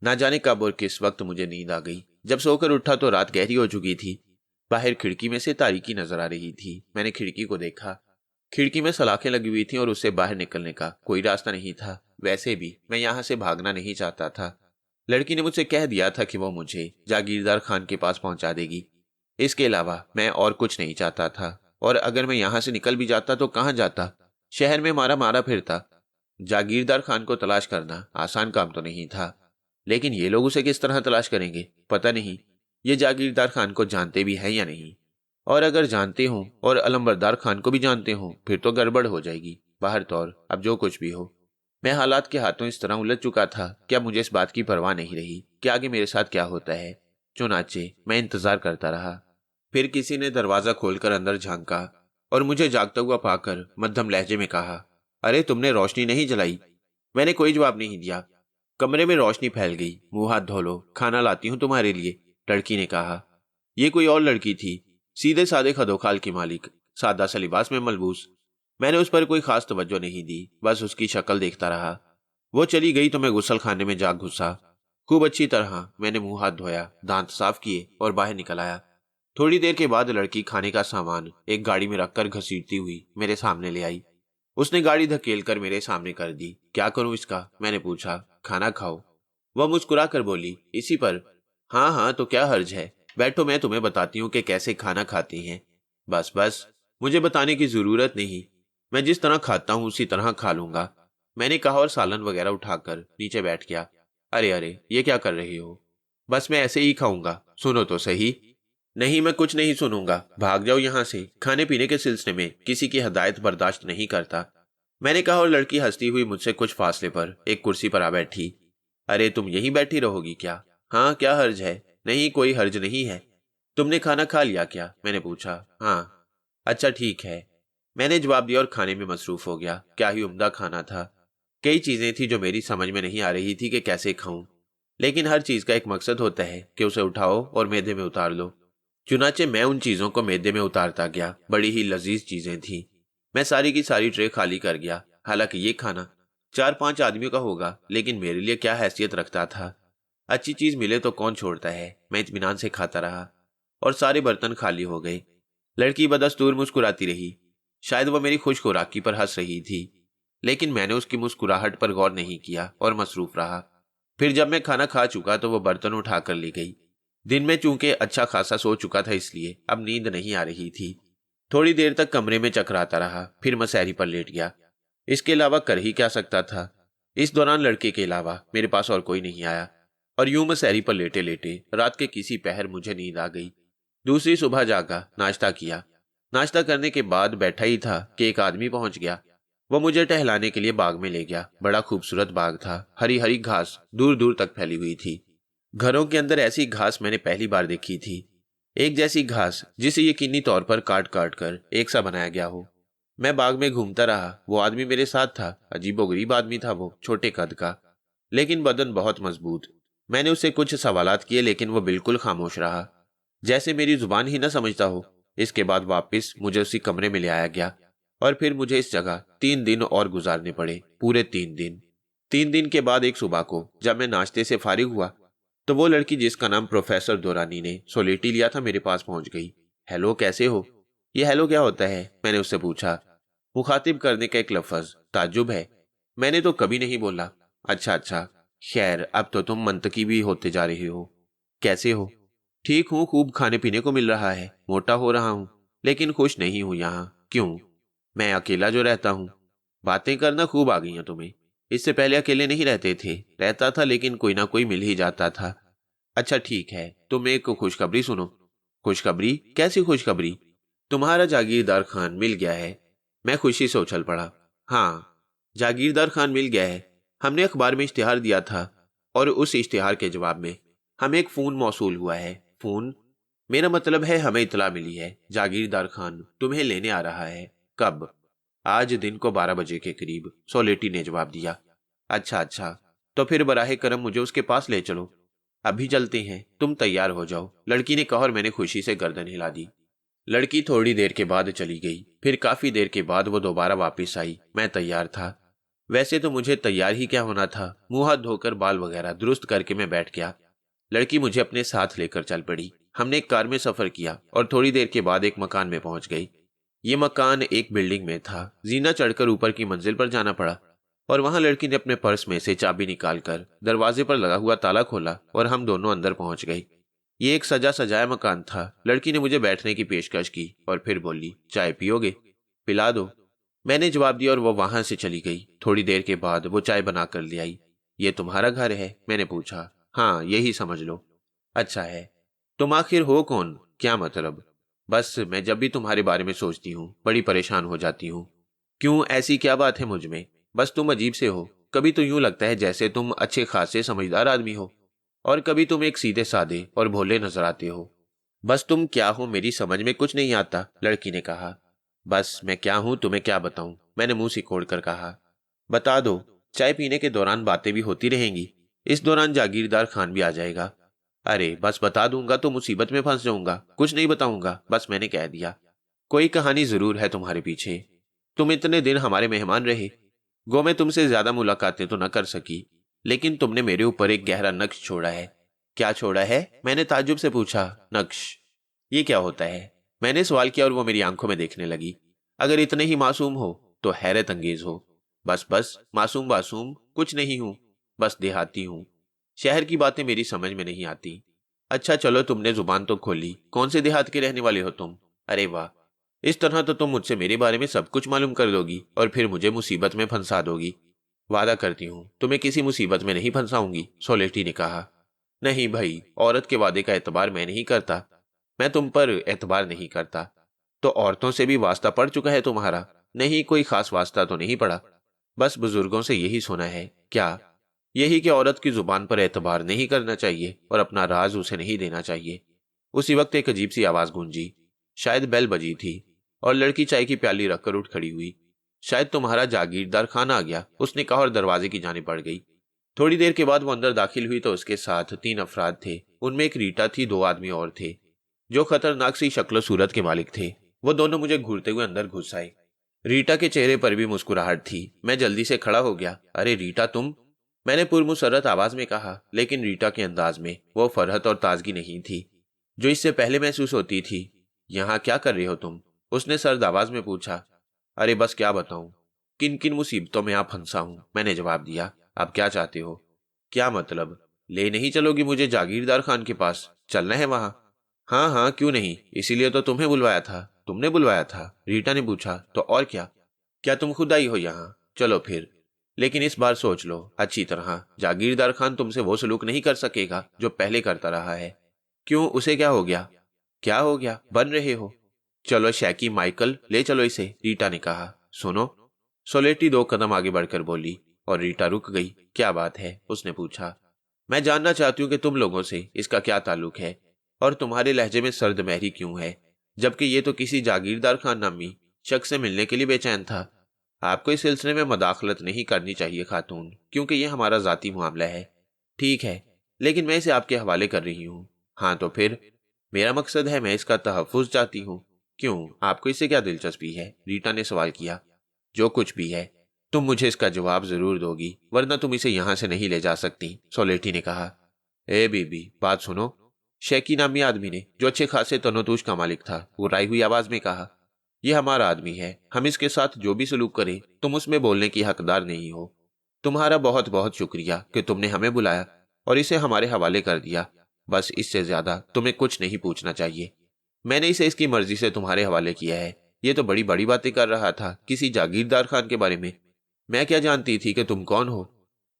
S1: ना जाने कब और किस वक्त मुझे नींद आ गई। जब सोकर उठा तो रात गहरी हो चुकी थी। बाहर खिड़की में से तारीकी नजर आ रही थी। मैंने खिड़की को देखा। खिड़की में सलाखें लगी हुई थी और उससे बाहर निकलने का कोई रास्ता नहीं था। वैसे भी मैं यहाँ से भागना नहीं चाहता था। लड़की ने मुझसे कह दिया था कि वो मुझे जागीरदार खान के पास पहुंचा देगी। इसके अलावा मैं और कुछ नहीं चाहता था। और अगर मैं यहाँ से निकल भी जाता तो कहाँ जाता? शहर में मारा मारा फिरता। जागीरदार खान को तलाश करना आसान काम तो नहीं था, लेकिन ये लोग उसे किस तरह तलाश करेंगे पता नहीं। ये जागीरदार खान को जानते भी हैं या नहीं। और अगर जानते हों और अलमबरदार खान को भी जानते हों फिर तो गड़बड़ हो जाएगी। बाहर तौर अब जो कुछ भी हो, मैं हालात के हाथों इस तरह उलझ चुका था कि अब मुझे इस बात की परवाह नहीं रही कि आगे मेरे साथ क्या होता है। चुनाचे मैं इंतजार करता रहा। फिर किसी ने दरवाजा खोलकर अंदर झांका और मुझे जागता हुआ पाकर मध्यम लहजे में कहा, अरे तुमने रोशनी नहीं जलाई? मैंने कोई जवाब नहीं दिया। कमरे में रोशनी फैल गई। मुंह हाथ धो लो, खाना लाती हूं तुम्हारे लिए, लड़की ने कहा। ये कोई और लड़की थी, सीधे सादे खदोखाल की मालिक, सादा सा लिबास में मलबूस। मैंने उस पर कोई खास तवज्जो नहीं दी, बस उसकी शक्ल देखता रहा। वो चली गई तो मैं गुसल खाने में जा घुसा। खूब अच्छी तरह मैंने मुंह हाथ धोया, दांत साफ किए और बाहर निकल आया। थोड़ी देर के बाद लड़की खाने का सामान एक गाड़ी में रखकर घसीटती हुई मेरे सामने ले आई। उसने गाड़ी धकेल कर मेरे सामने कर दी। क्या करूं इसका? मैंने पूछा। खाना खाओ, वह मुस्कुरा कर बोली। इसी पर? हाँ हाँ, तो क्या हर्ज है, बैठो, मैं तुम्हें बताती हूँ कि कैसे खाना खाती हैं। बस बस, मुझे बताने की जरूरत नहीं, मैं जिस तरह खाता हूँ उसी तरह खा लूंगा, मैंने कहा और सालन वगैरह उठाकर नीचे बैठ गया। अरे अरे, ये क्या कर रही हो? बस मैं ऐसे ही खाऊंगा, सुनो तो सही। नहीं, मैं कुछ नहीं सुनूंगा, भाग जाओ यहाँ से। खाने पीने के सिलसिले में किसी की हदायत बर्दाश्त नहीं करता, मैंने कहा और लड़की हंसती हुई मुझसे कुछ फासले पर एक कुर्सी पर आ बैठी। अरे तुम यहीं बैठी रहोगी क्या? हाँ, क्या हर्ज है? नहीं, कोई हर्ज नहीं है। तुमने खाना खा लिया क्या? मैंने पूछा। हाँ। अच्छा ठीक है, मैंने जवाब दिया और खाने में मसरूफ हो गया। क्या ही उम्दा खाना था। कई चीजें थी जो मेरी समझ में नहीं आ रही थी कि कैसे खाऊं, लेकिन हर चीज का एक मकसद होता है कि उसे उठाओ और मैदे में उतार लो। चुनाचे मैं उन चीजों को मैदे में उतारता गया। बड़ी ही लजीज चीजें थी। मैं सारी की सारी ट्रे खाली कर गया। हालांकि ये खाना 4-5 आदमियों का होगा, लेकिन मेरे लिए क्या हैसियत रखता था। अच्छी चीज मिले तो कौन छोड़ता है। मैं इत्मीनान से खाता रहा और सारे बर्तन खाली हो गए। लड़की बदस्तूर मुस्कुराती रही। शायद वह मेरी खुश खुराकी पर हंस रही थी, लेकिन मैंने उसकी मुस्कुराहट पर गौर नहीं किया और मसरूफ रहा। फिर जब मैं खाना खा चुका तो वह बर्तन उठाकर ले गई। दिन में चूंकि अच्छा खासा सो चुका था, इसलिए अब नींद नहीं आ रही थी। थोड़ी देर तक कमरे में चकराता रहा, फिर मसहरी पर लेट गया। इसके अलावा कर ही क्या सकता था। इस दौरान लड़के के अलावा मेरे पास और कोई नहीं आया और यूं मसहरी पर लेटे लेटे रात के किसी पहर मुझे नींद आ गई। दूसरी सुबह जागा, नाश्ता किया। नाश्ता करने के बाद बैठा ही था कि एक आदमी पहुंच गया। वो मुझे टहलाने के लिए बाग में ले गया। बड़ा खूबसूरत बाग था। हरी हरी घास दूर दूर तक फैली हुई थी। घरों के अंदर ऐसी घास मैंने पहली बार देखी थी। एक जैसी घास जिसे यकीनी तौर पर काट काट कर एक सा बनाया गया हो। मैं बाग में घूमता रहा। वो आदमी मेरे साथ था। अजीबोगरीब आदमी था वो, छोटे कद का, लेकिन बदन बहुत मजबूत। मैंने उससे कुछ सवालात किए, लेकिन वो बिल्कुल खामोश रहा, जैसे मेरी जुबान ही न समझता हो। इसके बाद वापस मुझे उसी कमरे में ले आया गया, और फिर मुझे इस जगह 3 दिन और गुजारने पड़े, पूरे 3 दिन। 3 दिन के बाद एक सुबह को जब मैं नाश्ते से फारिग हुआ, तो वो लड़की जिसका नाम प्रोफेसर दोरानी ने सोलेटी लिया था, मेरे पास पहुंच गई। हेलो, कैसे हो? ये हेलो क्या होता है? मैंने उससे पूछा। मुखातिब करने का एक लफ्ज, ताज्जुब है। मैंने तो कभी नहीं बोला। अच्छा अच्छा, खैर, अब तो तुम मंतकी भी होते जा रहे हो। कैसे हो? ठीक हूँ, खूब खाने पीने को मिल रहा है, मोटा हो रहा हूँ, लेकिन खुश नहीं हूँ यहाँ। क्यों? मैं अकेला जो रहता हूँ। बातें करना खूब आ गई हैं तुम्हें। इससे पहले अकेले नहीं रहते थे। रहता था, लेकिन कोई ना कोई मिल ही जाता था। अच्छा ठीक है, तुम एक खुशखबरी सुनो। खुशखबरी? कैसी खुशखबरी? तुम्हारा जागीरदार खान मिल गया है। मैं खुशी से उछल पड़ा। हाँ, जागीरदार खान मिल गया है। हमने अखबार में इश्तिहार दिया था, और उस इश्तिहार के जवाब में हमें एक फोन मौसूल हुआ है। फोन? मेरा मतलब है, हमें इतला मिली है, जागीरदार खान तुम्हें लेने आ रहा है। कब? आज दिन को 12 बजे के करीब, सोलेटी ने जवाब दिया। अच्छा अच्छा, तो फिर बराहे करम मुझे उसके पास ले चलो। अभी चलते हैं, तुम तैयार हो जाओ, लड़की ने कहा, और मैंने खुशी से गर्दन हिला दी। लड़की थोड़ी देर के बाद चली गई। फिर काफी देर के बाद वो दोबारा वापस आई। मैं तैयार था। वैसे तो मुझे तैयार ही क्या होना था। मुंह हाथ धोकर बाल वगैरह दुरुस्त करके मैं बैठ गया। लड़की मुझे अपने साथ लेकर चल पड़ी। हमने एक कार में सफर किया और थोड़ी देर के बाद एक मकान में पहुंच गई। ये मकान एक बिल्डिंग में था। जीना चढ़कर ऊपर की मंजिल पर जाना पड़ा, और वहां लड़की ने अपने पर्स में से चाबी निकालकर दरवाजे पर लगा हुआ ताला खोला, और हम दोनों अंदर पहुंच गए। ये एक सजा सजाया मकान था। लड़की ने मुझे बैठने की पेशकश की और फिर बोली, चाय पियोगे? पिला दो। मैंने जवाब दिया और वो वहां से चली गई। थोड़ी देर के बाद वो चाय बना कर ले आई। ये तुम्हारा घर है? मैंने पूछा। हाँ, यही समझ लो। अच्छा है। तुम आखिर हो कौन? क्या मतलब? बस मैं जब भी तुम्हारे बारे में सोचती हूँ बड़ी परेशान हो जाती हूँ। क्यों, ऐसी क्या बात है मुझ में? बस तुम अजीब से हो। कभी तो यूं लगता है जैसे तुम अच्छे खासे समझदार आदमी हो, और कभी तुम एक सीधे साधे और भोले नजर आते हो। बस तुम क्या हो मेरी समझ में कुछ नहीं आता, लड़की ने कहा। बस मैं क्या हूं तुम्हें क्या बताऊं, मैंने मुंह सिकोड़ कर कहा। बता दो। चाय पीने के दौरान बातें भी होती रहेंगी। इस दौरान जागीरदार खान भी आ जाएगा। अरे बस बता दूंगा तो मुसीबत में फंस जाऊंगा। कुछ नहीं बताऊंगा, बस मैंने कह दिया। कोई कहानी जरूर है तुम्हारे पीछे। तुम इतने दिन हमारे मेहमान रहे। गो मैं तुमसे ज्यादा मुलाकातें तो न कर सकी, लेकिन तुमने मेरे ऊपर एक गहरा नक्श छोड़ा है। क्या छोड़ा है? मैंने ताज्जुब से पूछा। नक्श? ये क्या होता है? मैंने सवाल किया और वो मेरी आंखों में देखने लगी। अगर इतने ही मासूम हो तो हैरत अंगेज हो। बस बस, मासूम बासूम कुछ नहीं हूं, बस देहाती हूं। शहर की बातें मेरी समझ में नहीं आती। अच्छा चलो, तुमने जुबान तो खोली। कौन से देहात के रहने वाले हो तुम? अरे वाह, इस तरह तो तुम मुझसे मेरे बारे में सब कुछ मालूम कर दोगी और फिर मुझे मुसीबत में फंसा दोगी। वादा करती हूँ तुम्हें किसी मुसीबत में नहीं फंसाऊंगी, सोलेटी ने कहा। नहीं भाई, औरत के वादे का एतबार मैं नहीं करता। मैं तुम पर एतबार नहीं करता। तो औरतों से भी वास्ता पड़ चुका है तुम्हारा? नहीं, कोई खास वास्ता तो नहीं पड़ा। बस बुजुर्गों से यही सुना है। क्या? यही कि औरत की जुबान पर एतबार नहीं करना चाहिए और अपना राज उसे नहीं देना चाहिए। उसी वक्त एक अजीब सी आवाज गूंजी। शायद बेल बजी थी, और लड़की चाय की प्याली रखकर उठ खड़ी हुई। शायद तुम्हारा जागीरदार खान आ गया, उसने कहा और दरवाजे की जाने बढ़ गई। थोड़ी देर के बाद वो अंदर दाखिल हुई तो उसके साथ 3 अफराद थे। उनमें एक रीटा थी, 2 आदमी और थे जो खतरनाक सी शक्ल सूरत के मालिक थे। वो दोनों मुझे घूरते हुए अंदर घुस आए। रीटा के चेहरे पर भी मुस्कुराहट थी। मैं जल्दी से खड़ा हो गया। अरे रीटा, तुम? मैंने पुरमुसरत आवाज में कहा, लेकिन रीटा के अंदाज में वो फरहत और ताजगी नहीं थी जो इससे पहले महसूस होती थी। यहाँ क्या कर रहे हो तुम? उसने सर्द आवाज में पूछा। अरे बस क्या बताऊं, किन किन मुसीबतों में आप फंसा हूं, मैंने जवाब दिया। आप क्या चाहते हो? क्या मतलब? ले नहीं चलोगी मुझे जागीरदार खान के पास? चलना है वहां? हाँ हाँ, क्यों नहीं, इसीलिए तो तुम्हें बुलवाया था। तुमने बुलवाया था? रीटा ने पूछा। तो और क्या? क्या तुम खुद आई हो यहाँ? चलो फिर, लेकिन इस बार सोच लो अच्छी तरह। जागीरदार खान तुमसे वो सलूक नहीं कर सकेगा जो पहले करता रहा है। क्यों, उसे क्या हो गया? क्या हो गया, बन रहे हो? चलो शैकी, माइकल, ले चलो इसे, रीटा ने कहा। सुनो। सोलेटी 2 कदम आगे बढ़कर बोली, और रीटा रुक गई। क्या बात है? उसने पूछा। मैं जानना चाहती हूँ कि तुम लोगों से इसका क्या ताल्लुक है, और तुम्हारे लहजे में सर्द महरी क्यों है, जबकि ये तो किसी जागीरदार खान नामी शख्स से मिलने के लिए बेचैन था। आपको इस सिलसिले में मदाखलत नहीं करनी चाहिए खातून, क्योंकि यह हमारा जाती मामला है। ठीक है, लेकिन मैं इसे आपके हवाले कर रही हूँ। हाँ तो फिर? मेरा मकसद है, मैं इसका तहफ़्फ़ुज़ चाहती हूँ। क्यों, आपको इससे क्या दिलचस्पी है? रीटा ने सवाल किया। जो कुछ भी है, तुम मुझे इसका जवाब जरूर दोगी, वरना तुम इसे यहां से नहीं ले जा सकती, सोलेटी ने कहा। ए बीबी, बात सुनो, शेकी नामी आदमी ने, जो अच्छे खासे तनोतुश का मालिक था, गुर्राई हुई आवाज में कहा। यह हमारा आदमी है, हम इसके साथ जो भी सलूक करें तुम उसमें बोलने की हकदार नहीं हो। तुम्हारा बहुत बहुत शुक्रिया कि तुमने हमें बुलाया और इसे हमारे हवाले कर दिया। बस इससे ज्यादा तुम्हें कुछ नहीं पूछना चाहिए। मैंने इसे इसकी मर्जी से तुम्हारे हवाले किया है। ये तो बड़ी बड़ी बातें कर रहा था किसी जागीरदार खान के बारे में। मैं क्या जानती थी कि तुम कौन हो?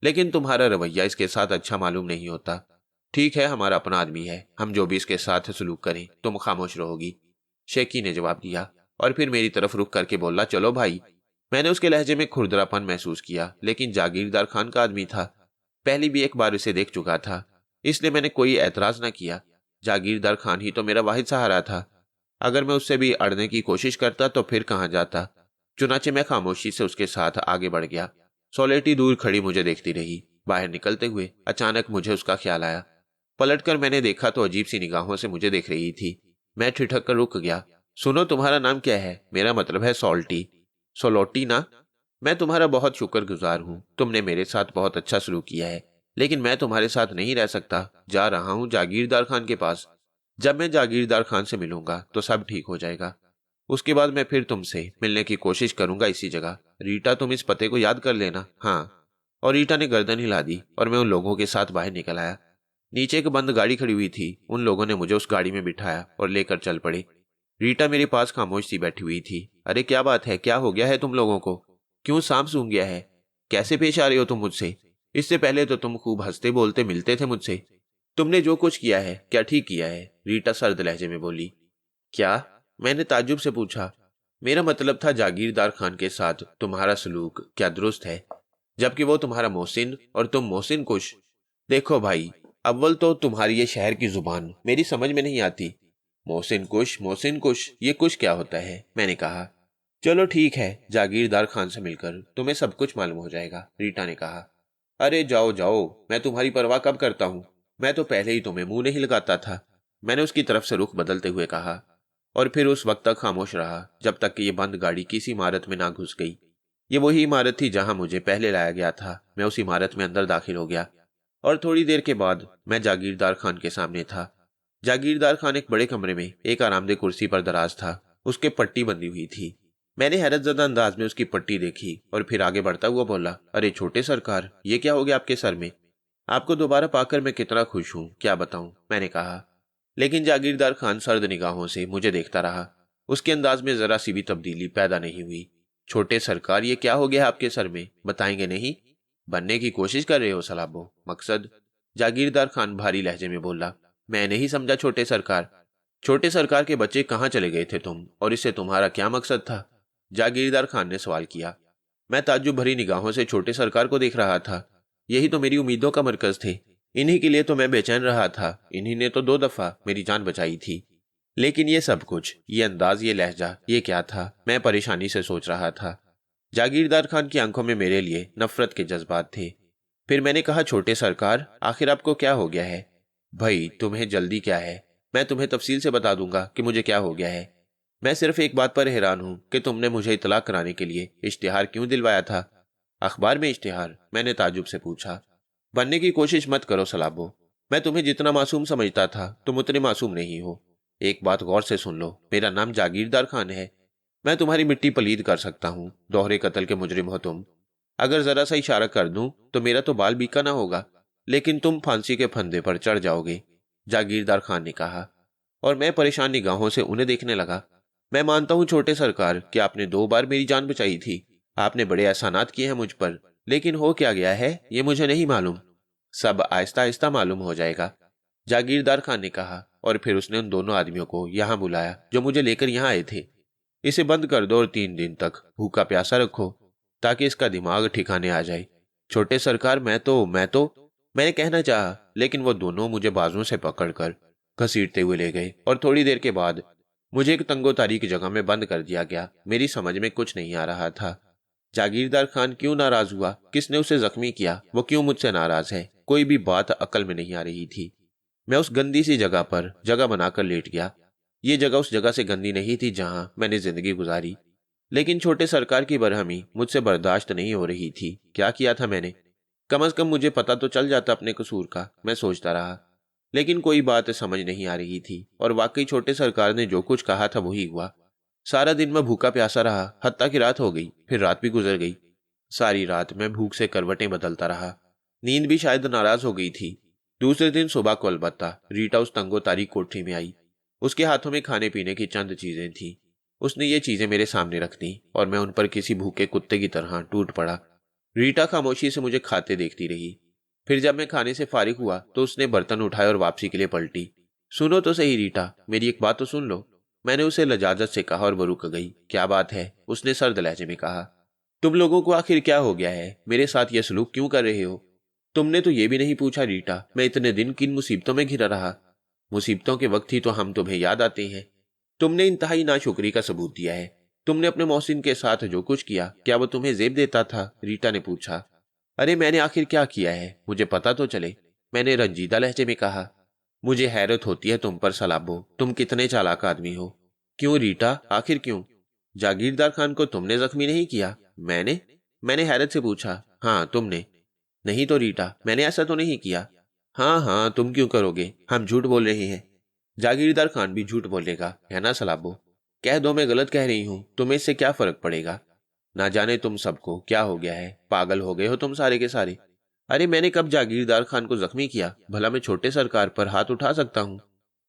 S1: लेकिन तुम्हारा रवैया इसके साथ अच्छा मालूम नहीं होता। ठीक है, हमारा अपना आदमी है, हम जो भी इसके साथ सलूक करें तुम खामोश रहोगी, शेकी ने जवाब दिया और फिर मेरी तरफ रुख करके बोला, चलो भाई। मैंने उसके लहजे में खुरदरापन महसूस किया, लेकिन जागीरदार खान का आदमी था। पहली भी एक बार उसे देख चुका था, इसलिए मैंने कोई एतराज न किया। जागीरदार खान ही तो मेरा वाहिद सहारा था। अगर मैं उससे भी अड़ने की कोशिश करता तो फिर कहां जाता। चुनाचे मैं खामोशी से उसके साथ आगे बढ़ गया। सोलेटी दूर खड़ी मुझे देखती रही। बाहर निकलते हुए अचानक मुझे उसका ख्याल आया। पलटकर मैंने देखा तो अजीब सी निगाहों से मुझे देख रही थी। मैं ठिठक कर रुक गया। सुनो, तुम्हारा नाम क्या है? मेरा मतलब है सोल्टी। सोलोटी ना? मैं तुम्हारा बहुत शुक्रगुजार हूँ, तुमने मेरे साथ बहुत अच्छा सलूक किया है, लेकिन मैं तुम्हारे साथ नहीं रह सकता। जा रहा हूँ जागीरदार खान के पास। जब मैं जागीरदार खान से मिलूंगा तो सब ठीक हो जाएगा। उसके बाद मैं फिर तुमसे मिलने की कोशिश करूंगा इसी जगह। रीटा, तुम इस पते को याद कर लेना। हाँ। और रीटा ने गर्दन हिला दी और मैं उन लोगों के साथ बाहर निकल आया। नीचे एक बंद गाड़ी खड़ी हुई थी। उन लोगों ने मुझे उस गाड़ी में बिठाया और लेकर चल पड़े। रीटा मेरे पास खामोश सी बैठी हुई थी। अरे क्या बात है, क्या हो गया है तुम लोगों को? क्यों सांप सूंघ गया है? कैसे पेश आ रहे हो तुम मुझसे? इससे पहले तो तुम खूब हंसते बोलते मिलते थे मुझसे। तुमने जो कुछ किया है क्या ठीक किया है? रीटा सर्द लहजे में बोली। क्या? मैंने ताज्जुब से पूछा। मेरा मतलब था जागीरदार खान के साथ तुम्हारा सलूक क्या दुरुस्त है, जबकि वो तुम्हारा मोहसिन और तुम मोहसिन कुश। देखो भाई, अव्वल तो तुम्हारी ये शहर की जुबान मेरी समझ में नहीं आती। मोहसिन कुश, ये कुश क्या होता है? मैंने कहा। चलो ठीक है, जागीरदार खान से मिलकर तुम्हें सब कुछ मालूम हो जाएगा, रीटा ने कहा। अरे जाओ जाओ, मैं तुम्हारी परवाह कब करता हूँ, मैं तो पहले ही तुम्हें मुंह नहीं लगाता था, मैंने उसकी तरफ से रुख बदलते हुए कहा। और फिर उस वक्त तक खामोश रहा जब तक कि ये बंद गाड़ी किसी इमारत में ना घुस गई। ये वही इमारत थी जहां मुझे पहले लाया गया था। मैं उस इमारत में अंदर दाखिल हो गया और थोड़ी देर के बाद मैं जागीरदार खान के सामने था। जागीरदार खान एक बड़े कमरे में एक आरामदेह कुर्सी पर दराज था। उसके पट्टी बंधी हुई थी। मैंने हैरतजदा अंदाज में उसकी पट्टी देखी और फिर आगे बढ़ता हुआ बोला, अरे छोटे सरकार, ये क्या हो गया आपके सर में? आपको दोबारा पाकर मैं कितना खुश हूं, क्या बताऊं, मैंने कहा। लेकिन जागीरदार खान सर्द निगाहों से मुझे देखता रहा। उसके अंदाज में जरा सी भी तब्दीली पैदा नहीं हुई। छोटे सरकार, ये क्या हो गया आपके सर में, बताएंगे नहीं? बनने की कोशिश कर रहे हो सलाबो, मकसद? जागीरदार खान भारी लहजे में बोला। मैं नहीं समझा छोटे सरकार। छोटे सरकार के बच्चे कहाँ चले गए थे तुम, और इससे तुम्हारा क्या मकसद था? जागीरदार खान ने सवाल किया। मैं ताज्जुब भरी निगाहों से छोटे सरकार को देख रहा था। यही तो मेरी उम्मीदों का मरकज थे। इन्हीं के लिए तो मैं बेचैन रहा था। इन्हीं ने तो 2 दफा मेरी जान बचाई थी। लेकिन ये सब कुछ, ये अंदाज, ये लहजा, ये क्या था? मैं परेशानी से सोच रहा था। जागीरदार खान की आंखों में मेरे लिए नफरत के जज्बात थे। फिर मैंने कहा, छोटे सरकार, आखिर आपको क्या हो गया है? भाई, तुम्हें जल्दी क्या है? मैं तुम्हें तफसील से बता दूंगा कि मुझे क्या हो गया है। मैं सिर्फ एक बात पर हैरान हूं कि तुमने मुझे इतला कराने के लिए इश्तिहार क्यों दिलवाया था? अखबार में इश्तिहार? मैंने ताजुब से पूछा। बनने की कोशिश मत करो सलाबो। मैं तुम्हें जितना मासूम समझता था तुम उतने मासूम नहीं हो। एक बात गौर से सुन लो, मेरा नाम जागीरदार खान है। मैं तुम्हारी मिट्टी पलीद कर सकता हूँ। दोहरे कत्ल के मुजरिम हो तुम। अगर जरा सा इशारा कर दूं तो मेरा तो बाल बीका ना होगा, लेकिन तुम फांसी के फंदे पर चढ़ जाओगे, जागीरदार खान ने कहा। और मैं परेशान निगाहों से उन्हें देखने लगा। मैं मानता हूं छोटे सरकार कि आपने 2 बार मेरी जान बचाई थी। आपने बड़े एहसानात किए हैं मुझ पर, लेकिन हो क्या गया है ये मुझे नहीं मालूम। सब आहिस्ता आहिस्ता मालूम हो जाएगा, जागीरदार खान ने कहा। और फिर उसने उन दोनों आदमियों को यहां बुलाया जो मुझे लेकर यहां आए थे। इसे बंद कर दो और 3 दिन तक भूखा प्यासा रखो, ताकि इसका दिमाग ठिकाने आ जाए। छोटे सरकार, मैंने कहना चाहा, लेकिन वो दोनों मुझे बाजुओं से पकड़कर घसीटते हुए ले गए और थोड़ी देर के बाद मुझे एक तंगोतारी की जगह में बंद कर दिया गया। मेरी समझ में कुछ नहीं आ रहा था। जागीरदार खान क्यों नाराज हुआ? किसने उसे जख्मी किया? वो क्यों मुझसे नाराज है? कोई भी बात अकल में नहीं आ रही थी। मैं उस गंदी सी जगह पर जगह बनाकर लेट गया। ये जगह उस जगह से गंदी नहीं थी जहां मैंने जिंदगी गुजारी, लेकिन छोटे सरकार की बरहमी मुझसे बर्दाश्त नहीं हो रही थी। क्या किया था मैंने? कम से कम मुझे पता तो चल जाता अपने कसूर का, मैं सोचता रहा। लेकिन कोई बात समझ नहीं आ रही थी, और वाकई छोटे सरकार ने जो कुछ कहा था वही हुआ। सारा दिन मैं भूखा प्यासा रहा, हत्ता की रात हो गई, फिर रात भी गुजर गई। सारी रात मैं भूख से करवटें बदलता रहा। नींद भी शायद नाराज हो गई थी। दूसरे दिन सुबह को अलबत्ता रीटा उस तंगोतारी कोठरी में आई। उसके हाथों में खाने पीने की चंद चीजें थीं। उसने ये चीजें मेरे सामने रख दी और मैं उन पर किसी भूखे कुत्ते की तरह टूट पड़ा। रीटा खामोशी से मुझे खाते देखती रही। फिर जब मैं खाने से फारिग हुआ तो उसने बर्तन उठाए और वापसी के लिए पलटी। सुनो तो सही रीटा, मेरी एक बात तो सुन लो, मैंने उसे लजाजत से कहा, और वो रुक गई। क्या बात है? उसने सर्द लहजे में कहा। तुम लोगों को आखिर क्या हो गया है? मेरे साथ यह सलूक क्यों कर रहे हो? तुमने तो ये भी नहीं पूछा रीटा, मैं इतने दिन किन मुसीबतों में घिरा रहा। मुसीबतों के वक्त ही तो हम तुम्हें याद आते हैं। तुमने इंतहाई नाशुक्री का सबूत दिया है। तुमने अपने मोहसिन के साथ जो कुछ किया, क्या वो तुम्हें जेब देता था? रीटा ने पूछा। अरे मैंने आखिर क्या किया है, मुझे पता तो चले, मैंने रंजीदा लहजे में कहा। मुझे हैरत होती है तुम पर सलाबो, तुम कितने चालाक आदमी हो। क्यों रीटा, आखिर क्यों? जागीरदार खान को तुमने जख्मी नहीं किया? मैंने हैरत से पूछा। हाँ तुमने। नहीं तो रीटा, मैंने ऐसा तो नहीं किया। हाँ हाँ, तुम क्यों करोगे, हम झूठ बोल रहे हैं। जागीरदार खान भी झूठ बोलेगा, है ना सलाबो? कह दो मैं गलत कह रही हूं, तुम्हें इससे क्या फर्क पड़ेगा? ना जाने तुम सबको क्या हो गया है, पागल हो गए हो तुम सारे के सारे। अरे मैंने कब जागीरदार खान को जख्मी किया? भला मैं छोटे सरकार पर हाथ उठा सकता हूँ?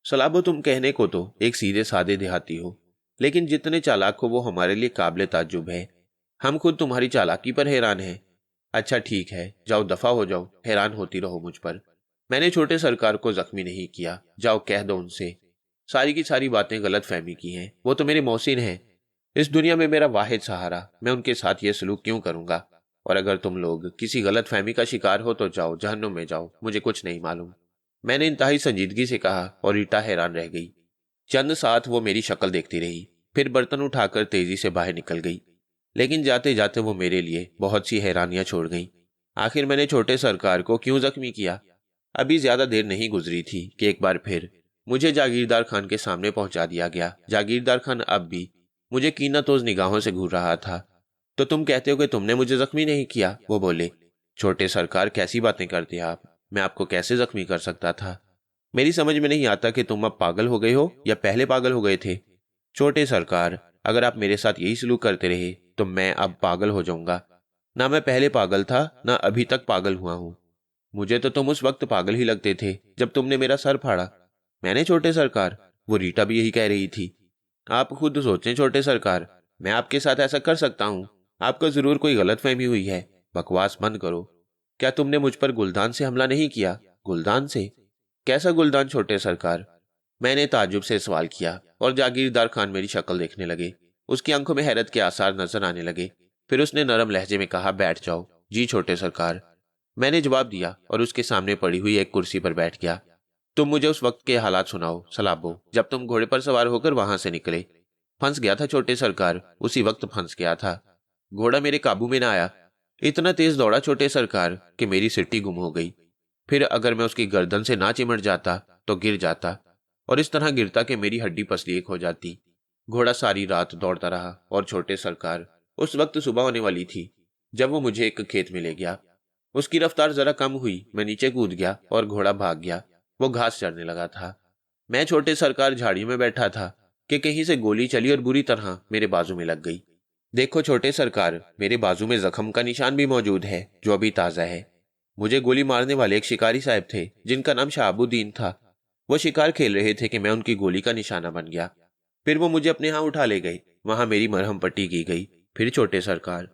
S1: सलाबो तुम कहने को तो एक सीधे सादे देहाती हो, लेकिन जितने चालाक हो वो हमारे लिए काबिले ताज्जुब है। हम खुद तुम्हारी चालाकी पर हैरान हैं। अच्छा ठीक है, जाओ दफा हो जाओ, हैरान होती रहो मुझ पर। मैंने छोटे सरकार को जख्मी नहीं किया, जाओ कह दो उनसे। सारी की सारी बातें गलत फहमी की हैं, वो तो मेरे मोहसिन हैं, इस दुनिया में मेरा वाहिद सहारा। मैं उनके साथ ये सलूक क्यों करूंगा? और अगर तुम लोग किसी गलत फहमी का शिकार हो तो जाओ जहन्नुम में जाओ, मुझे कुछ नहीं मालूम। मैंने इंतहाई संजीदगी से कहा, और रीटा हैरान रह गई। चंद साथ वो मेरी शक्ल देखती रही, फिर बर्तन उठाकर तेजी से बाहर निकल गई। लेकिन जाते जाते वो मेरे लिए बहुत सी हैरानियां छोड़ गई। आखिर मैंने छोटे सरकार को क्यों जख्मी किया? अभी ज्यादा देर नहीं गुजरी थी कि एक बार फिर मुझे जागीरदार खान के सामने पहुंचा दिया गया। जागीरदार खान अब भी मुझे कीनतोज निगाहों से घूर रहा था। तो तुम कहते हो कि तुमने मुझे जख्मी नहीं किया? वो बोले। छोटे सरकार, कैसी बातें करते हैं आप? मैं आपको कैसे जख्मी कर सकता था? मेरी समझ में नहीं आता कि तुम अब पागल हो गए हो या पहले पागल हो गए थे। छोटे सरकार, अगर आप मेरे साथ यही सलूक करते रहे तो मैं अब पागल हो जाऊंगा। ना मैं पहले पागल था, ना अभी तक पागल हुआ हूं। मुझे तो तुम उस वक्त पागल ही लगते थे जब तुमने मेरा सर फाड़ा। मैंने? छोटे सरकार, वो रीटा भी यही कह रही थी। आप खुद सोचें छोटे सरकार, मैं आपके साथ ऐसा कर सकता हूँ? आपको जरूर कोई गलतफहमी हुई है। बकवास बंद करो। क्या तुमने मुझ पर गुलदान से हमला नहीं किया? गुलदान से? कैसा गुलदान छोटे सरकार? मैंने ताज्जुब से सवाल किया, और जागीरदार खान मेरी शक्ल देखने लगे। उसकी आंखों में हैरत के आसार नजर आने लगे। फिर उसने नरम लहजे में कहा, बैठ जाओ। जी छोटे सरकार। मैंने जवाब दिया और उसके सामने पड़ी हुई एक कुर्सी पर बैठ गया। तुम मुझे उस वक्त के हालात सुनाओ सलाबो, जब तुम घोड़े पर सवार होकर वहां से निकले। फंस गया था छोटे सरकार, उसी वक्त फंस गया था। घोड़ा मेरे काबू में ना आया। इतना तेज दौड़ा छोटे सरकार कि मेरी सिट्टी गुम हो गई। फिर अगर मैं उसकी गर्दन से ना चिमट जाता तो गिर जाता, और इस तरह गिरता कि मेरी हड्डी पसली एक हो जाती। घोड़ा सारी रात दौड़ता रहा, और छोटे सरकार, उस वक्त सुबह होने वाली थी जब वो मुझे एक खेत में ले गया। उसकी रफ्तार जरा कम हुई, मैं नीचे कूद गया और घोड़ा भाग गया। वो घास चरने लगा था। मैं छोटे सरकार झाड़ियों में बैठा था कि कहीं से गोली चली और बुरी तरह मेरे बाजू में लग गई। देखो छोटे सरकार, मेरे बाजू में जख्म का निशान भी मौजूद है जो अभी ताजा है। मुझे गोली मारने वाले एक शिकारी साहब थे जिनका नाम शहाबुद्दीन था। वो शिकार खेल रहे थे कि मैं उनकी गोली का निशाना बन गया। फिर वो मुझे अपने यहाँ उठा ले गए। वहां मेरी मरहम पट्टी की गई। फिर छोटे सरकार,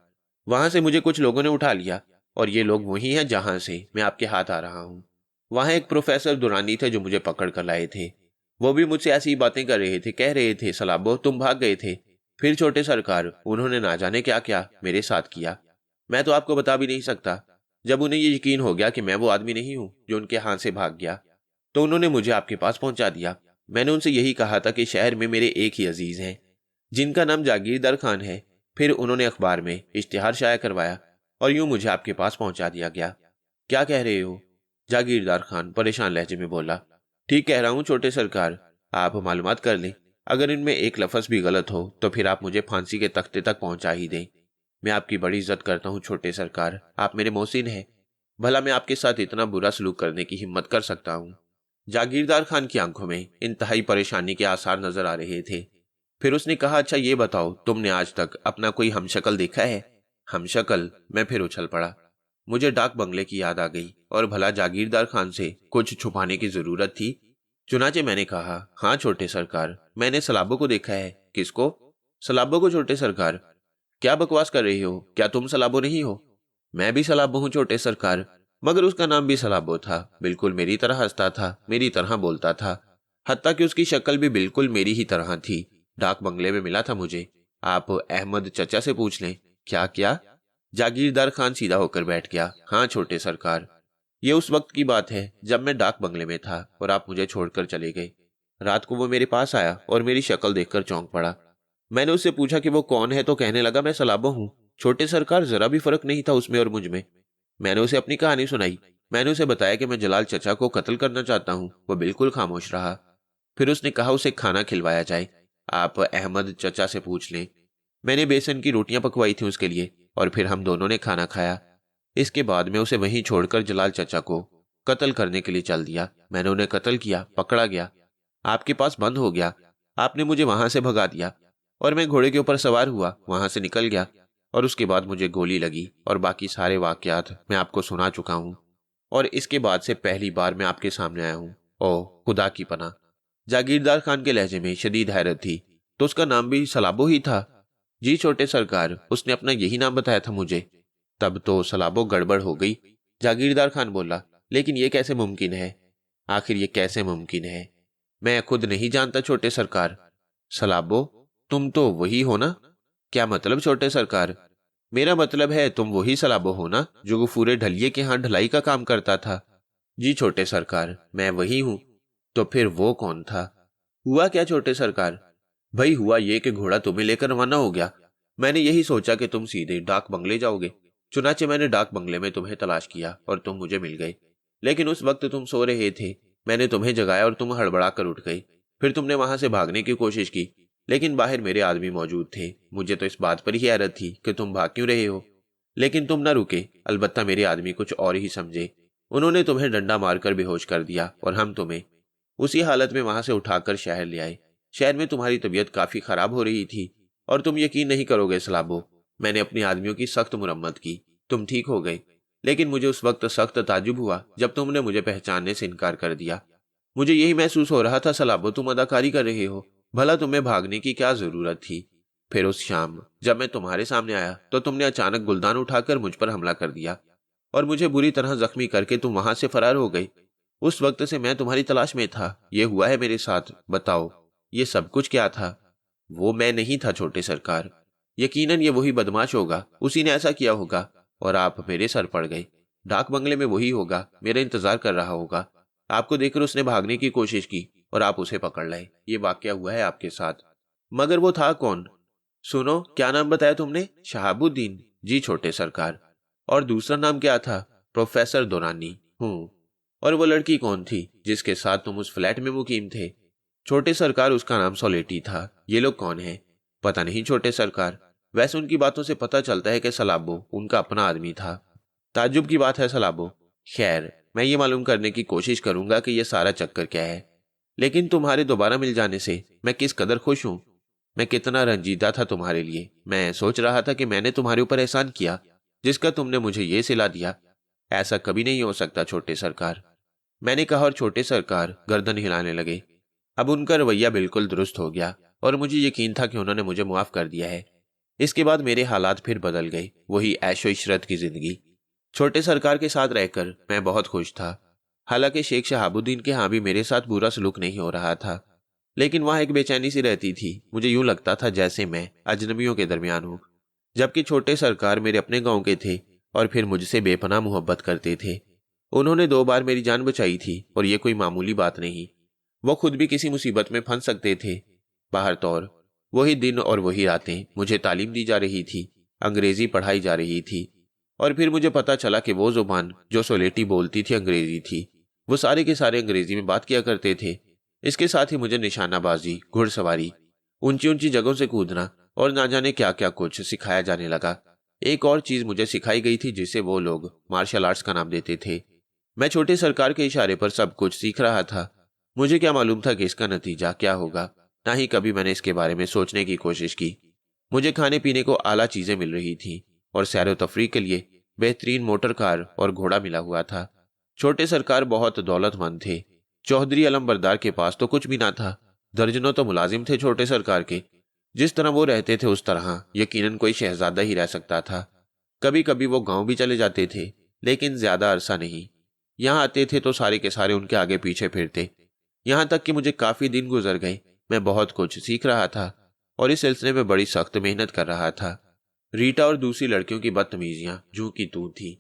S1: वहां से मुझे कुछ लोगों ने उठा लिया, और ये लोग वही हैं जहां से मैं आपके हाथ आ रहा हूँ। वहां एक प्रोफेसर दुरानी थे जो मुझे पकड़ कर लाए थे। वो भी मुझसे ऐसी बातें कर रहे थे, कह रहे थे, सलाबो तुम भाग गए थे। फिर छोटे सरकार, उन्होंने ना जाने क्या क्या मेरे साथ किया। मैं तो आपको बता भी नहीं सकता। जब उन्हें ये यकीन हो गया कि मैं वो आदमी नहीं हूं जो उनके हाथ से भाग गया, तो उन्होंने मुझे आपके पास पहुंचा दिया। मैंने उनसे यही कहा था कि शहर में मेरे एक ही अजीज हैं जिनका नाम जागीरदार खान है। फिर उन्होंने अखबार में इश्तिहार शाया करवाया और यूं मुझे आपके पास पहुंचा दिया गया। क्या कह रहे हो? जागीरदार खान परेशान लहजे में बोला। ठीक कह रहा हूं छोटे सरकार, आप मालूमात कर लें। अगर इनमें एक लफ्ज भी गलत हो तो फिर आप मुझे फांसी के तख्ते तक पहुंचा ही दें। मैं आपकी बड़ी इज्जत करता हूं छोटे सरकार, आप मेरे मोहसिन हैं। भला मैं आपके साथ इतना बुरा सलूक करने की हिम्मत कर सकता हूं? जागीरदार खान की आंखों में इंतहाई परेशानी के आसार नजर आ रहे थे। फिर उसने कहा, अच्छा ये बताओ, तुमने आज तक अपना कोई हमशक्ल देखा है? हमशक्ल? मैं फिर उछल पड़ा। मुझे डाक बंगले की याद आ गई और भला जागीरदार खान से कुछ छुपाने की जरूरत थी। चुनाचे मैंने कहा, हाँ छोटे सरकार, मैंने सलाबों को देखा है। किसको? सलाबों को छोटे सरकार। क्या बकवास कर रही हो? क्या तुम सलाबो नहीं हो? मैं भी सलाबो हूँ छोटे सरकार, मगर उसका नाम भी सलाबो था। बिल्कुल मेरी तरह हंसता था, मेरी तरह बोलता था, हत्ता कि उसकी शक्ल भी बिल्कुल मेरी ही तरह थी। डाक बंगले में मिला था मुझे। आप अहमद चचा से पूछ लें। क्या? जागीरदार खान सीधा होकर बैठ गया। हाँ छोटे सरकार, ये उस वक्त की बात है जब मैं डाक बंगले में था और आप मुझे छोड़कर चले गए। रात को वो मेरे पास आया और मेरी शक्ल देखकर चौंक पड़ा। मैंने उससे पूछा कि वो कौन है तो कहने लगा, मैं सलाबो हूँ। छोटे सरकार, जरा भी फर्क नहीं था उसमें और मुझ में। मैंने उसे अपनी कहानी सुनाई। मैंने उसे बताया कि मैं जलाल चचा को कत्ल करना चाहता हूँ। वो बिल्कुल खामोश रहा। फिर उसने कहा उसे खाना खिलवाया जाए। आप अहमद चचा से पूछ लें। मैंने बेसन की रोटियां पकवाई थी उसके लिए और फिर हम दोनों ने खाना खाया। इसके बाद मैं उसे वहीं छोड़कर जलाल चचा को कत्ल करने के लिए चल दिया। मैंने उन्हें कत्ल किया, पकड़ा गया, आपके पास बंद हो गया। आपने मुझे वहां से भगा दिया और मैं घोड़े के ऊपर सवार हुआ, वहां से निकल गया और उसके बाद मुझे गोली लगी और बाकी सारे वाकयात मैं आपको सुना चुका हूं और इसके बाद से पहली बार मैं आपके सामने आया हूं। ओह खुदा की पनाह! जागीरदार खान के लहजे में शदीद हैरत थी। तो उसका नाम भी सलाबो ही था? जी छोटे सरकार, उसने अपना यही नाम बताया था मुझे। तब तो सलाबो गड़बड़ हो गई। जागीरदार खान बोला, लेकिन ये कैसे मुमकिन है? आखिर ये कैसे मुमकिन है? मैं खुद नहीं जानता छोटे सरकार। सलाबो? तुम तो वही हो ना? क्या मतलब छोटे सरकार? मेरा मतलब है तुम वही सलाबो हो ना जो गफूरे ढलिये के यहाँ ढलाई का काम करता था? जी छोटे सरकार, मैं वही हूं। तो फिर वो कौन था? हुआ क्या छोटे सरकार? भाई हुआ ये कि घोड़ा तुम्हें लेकर रवाना हो गया। मैंने यही सोचा कि तुम सीधे डाक बंगले जाओगे। चुनाचे मैंने डाक बंगले में तुम्हें तलाश किया और तुम मुझे मिल गए। लेकिन उस वक्त तुम सो रहे थे। मैंने तुम्हें जगाया और तुम हड़बड़ा कर उठ गए। फिर तुमने वहां से भागने की कोशिश की, लेकिन बाहर मेरे आदमी मौजूद थे। मुझे तो इस बात पर ही हैरत थी कि तुम भाग क्यों रहे हो, लेकिन तुम न रुके। अलबत्ता मेरे आदमी कुछ और ही समझे। उन्होंने तुम्हें डंडा मारकर बेहोश कर दिया और हम तुम्हें उसी हालत में वहां से उठाकर शहर ले आए। शहर में तुम्हारी तबीयत काफी खराब हो रही थी और तुम यकीन नहीं करोगे सलाबो, मैंने अपनी आदमियों की सख्त मुरम्मत की। तुम ठीक हो गए, लेकिन मुझे उस वक्त सख्त ताजुब हुआ जब तुमने मुझे पहचानने से इनकार कर दिया। मुझे यही महसूस हो रहा था सलाबो, तुम अदाकारी कर रहे हो। भला तुम्हें भागने की क्या जरूरत थी? फिर उस शाम जब मैं तुम्हारे सामने आया तो तुमने अचानक गुलदान उठाकर मुझ पर हमला कर दिया और मुझे बुरी तरह जख्मी करके तुम वहां से फरार हो गई। उस वक्त से मैं तुम्हारी तलाश में था। ये हुआ है मेरे साथ। बताओ, ये सब कुछ क्या था? वो मैं नहीं था छोटे सरकार। यकीनन ये वही बदमाश होगा, उसी ने ऐसा किया होगा और आप मेरे सर पड़ गए। डाक बंगले में वही होगा, मेरा इंतजार कर रहा होगा। आपको देखकर उसने भागने की कोशिश की और आप उसे पकड़ लाए। ये वाकया हुआ है आपके साथ। मगर वो था कौन? सुनो, क्या नाम बताया तुमने? शहाबुद्दीन? जी छोटे सरकार। और दूसरा नाम क्या था? प्रोफेसर दुरानी। हूँ। और वो लड़की कौन थी जिसके साथ तुम उस फ्लैट में मुकीम थे? छोटे सरकार, उसका नाम सोलेटी था। ये लोग कौन है? पता नहीं छोटे सरकार। वैसे उनकी बातों से पता चलता है कि सलाबो उनका अपना आदमी था। ताज्जुब की बात है सलाबो। खैर, मैं ये मालूम करने की कोशिश करूंगा कि यह सारा चक्कर क्या है। लेकिन तुम्हारे दोबारा मिल जाने से मैं किस कदर खुश हूं। मैं कितना रंजीदा था तुम्हारे लिए। मैं सोच रहा था कि मैंने तुम्हारे ऊपर एहसान किया जिसका तुमने मुझे ये सिला दिया। ऐसा कभी नहीं हो सकता छोटे सरकार, मैंने कहा और छोटे सरकार गर्दन हिलाने लगे। अब उनका रवैया बिल्कुल दुरुस्त हो गया और मुझे यकीन था कि उन्होंने मुझे मुआफ कर दिया है। इसके बाद मेरे हालात फिर बदल गए। वही ऐशो इशरत की जिंदगी। छोटे सरकार के साथ रहकर मैं बहुत खुश था। हालांकि शेख शहाबुद्दीन के यहाँ भी मेरे साथ बुरा सलूक नहीं हो रहा था, लेकिन वहां एक बेचैनी सी रहती थी। मुझे यूं लगता था जैसे मैं अजनबियों के दरमियान हूं। जबकि छोटे सरकार मेरे अपने गांव के थे और फिर मुझसे बेपनाह मोहब्बत करते थे। उन्होंने 2 बार मेरी जान बचाई थी और ये कोई मामूली बात नहीं। वो खुद भी किसी मुसीबत में फंस सकते थे। बाहर तौर वही दिन और वही रातें मुझे तालीम दी जा रही थी, अंग्रेजी पढ़ाई जा रही थी। और फिर मुझे पता चला कि वो जुबान जो सोलेटी बोलती थी अंग्रेजी थी। वो सारे के सारे अंग्रेजी में बात किया करते थे। इसके साथ ही मुझे निशानाबाजी, घुड़सवारी, ऊंची ऊंची जगहों से कूदना और ना जाने क्या क्या कुछ सिखाया जाने लगा। एक और चीज मुझे सिखाई गई थी जिसे वो लोग मार्शल आर्ट्स का नाम देते थे। मैं छोटे सरकार के इशारे पर सब कुछ सीख रहा था। मुझे क्या मालूम था कि इसका नतीजा क्या होगा, ना ही कभी मैंने इसके बारे में सोचने की कोशिश की। मुझे खाने पीने को आला चीजें मिल रही थी और सैर व तफरीह के लिए बेहतरीन मोटर कार और घोड़ा मिला हुआ था। छोटे सरकार बहुत दौलतमंद थे। चौधरी अलमबरदार के पास तो कुछ भी ना था। दर्जनों तो मुलाजिम थे छोटे सरकार के। जिस तरह वो रहते थे उस तरह यकीनन कोई शहजादा ही रह सकता था। कभी कभी वो गांव भी चले जाते थे, लेकिन ज्यादा अरसा नहीं। यहाँ आते थे तो सारे के सारे उनके आगे पीछे फिरते। यहाँ तक कि मुझे काफी दिन गुजर गए। मैं बहुत कुछ सीख रहा था और इस सिलसिले में बड़ी सख्त मेहनत कर रहा था। रीटा और दूसरी लड़कियों की बदतमीजियां जूं की तूं थी।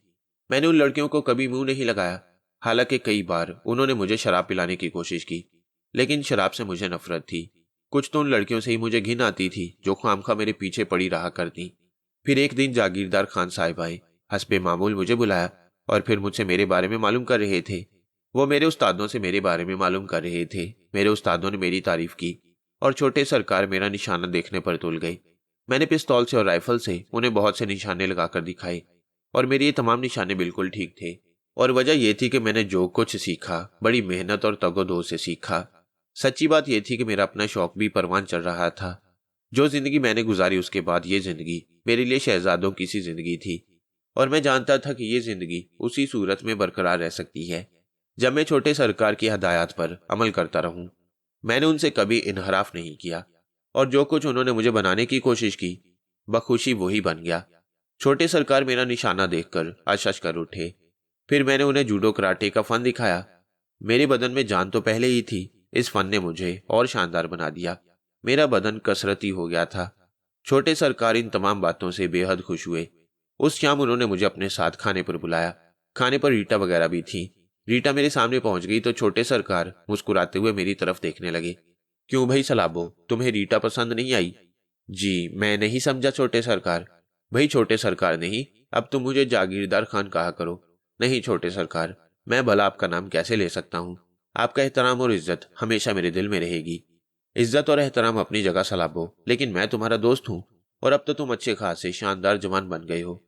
S1: मैंने उन लड़कियों को कभी मुंह नहीं लगाया। हालांकि कई बार उन्होंने मुझे शराब पिलाने की कोशिश की, लेकिन शराब से मुझे नफरत थी। कुछ तो उन लड़कियों से ही मुझे घिन आती थी जो खामखा मेरे पीछे पड़ी रहा करती। फिर एक दिन जागीरदार खान साहिब आए, हस्बे मामूल मुझे बुलाया और फिर मुझसे मेरे बारे में मालूम कर रहे थे। वो मेरे उस्तादों से मेरे बारे में मालूम कर रहे थे। मेरे उस्तादों ने मेरी तारीफ की और छोटे सरकार मेरा निशाना देखने पर तुल गई। मैंने पिस्तौल से और राइफल से उन्हें बहुत से निशाने लगाकर दिखाए और मेरे ये तमाम निशाने बिल्कुल ठीक थे। और वजह यह थी कि मैंने जो कुछ सीखा बड़ी मेहनत और तगोदो से सीखा। सच्ची बात यह थी कि मेरा अपना शौक भी परवान चढ़ रहा था। जो जिंदगी मैंने गुजारी उसके बाद ये जिंदगी मेरे लिए शहजादों की सी जिंदगी थी और मैं जानता था कि ये जिंदगी उसी सूरत में बरकरार रह सकती है जब मैं छोटे सरकार की हदायत पर अमल करता रहूं। मैंने उनसे कभी इनहराफ नहीं किया और जो कुछ उन्होंने मुझे बनाने की कोशिश की बखुशी वही बन गया। छोटे सरकार मेरा निशाना देखकर अशश कर उठे। फिर मैंने उन्हें जूडो कराटे का फन दिखाया। मेरे बदन में जान तो पहले ही थी, इस फन ने मुझे और शानदार बना दिया। मेरा बदन कसरती हो गया था। छोटे सरकार इन तमाम बातों से बेहद खुश हुए। उस शाम उन्होंने मुझे अपने साथ खाने पर बुलाया। खाने पर रीटा वगैरह भी थी। रीटा मेरे सामने पहुंच गई तो छोटे सरकार मुस्कुराते हुए मेरी तरफ देखने लगे। क्यों भाई सलाबो, तुम्हें रीटा पसंद नहीं आई? जी, मैं नहीं समझा छोटे सरकार। भाई छोटे सरकार नहीं, अब तुम मुझे जागीरदार खान कहा करो। नहीं छोटे सरकार, मैं भला आपका नाम कैसे ले सकता हूँ? आपका एहतराम और इज्जत हमेशा मेरे दिल में रहेगी। इज्जत और एहतराम अपनी जगह सलाबो, लेकिन मैं तुम्हारा दोस्त हूँ और अब तो तुम अच्छे खासे शानदार जवान बन गए हो।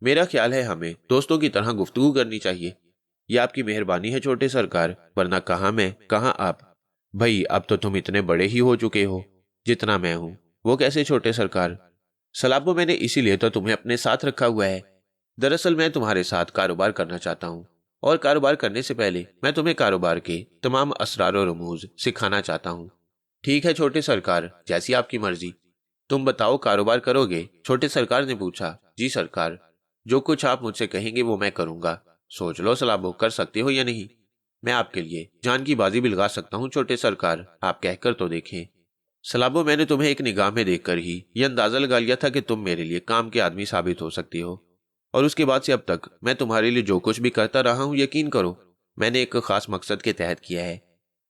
S1: मेरा ख्याल है हमें दोस्तों की तरह गुफ्तगू करनी चाहिए। यह आपकी मेहरबानी है छोटे सरकार, वरना कहाँ मैं कहाँ आप। भाई अब तो तुम इतने बड़े ही हो चुके हो जितना मैं हूँ। वो कैसे छोटे सरकार? सलाबो, मैंने इसीलिए तो तुम्हें अपने साथ रखा हुआ है। दरअसल मैं तुम्हारे साथ कारोबार करना चाहता हूँ और कारोबार करने से पहले मैं तुम्हें कारोबार के तमाम असरार और रमूज सिखाना चाहता हूँ। ठीक है छोटे सरकार, जैसी आपकी मर्जी। तुम बताओ कारोबार करोगे? छोटे सरकार ने पूछा। जी सरकार, जो कुछ आप मुझसे कहेंगे वो मैं करूंगा। सोच लो सलाबो, कर सकते हो या नहीं? मैं आपके लिए जान की बाजी भी लगा सकता हूँ छोटे सरकार, आप कहकर तो देखें। सलाबो, मैंने तुम्हें एक निगाह में देखकर ही यह अंदाजा लगा लिया था कि तुम मेरे लिए काम के आदमी साबित हो सकती हो और उसके बाद से अब तक मैं तुम्हारे लिए जो कुछ भी करता रहा हूं यकीन करो मैंने एक खास मकसद के तहत किया है।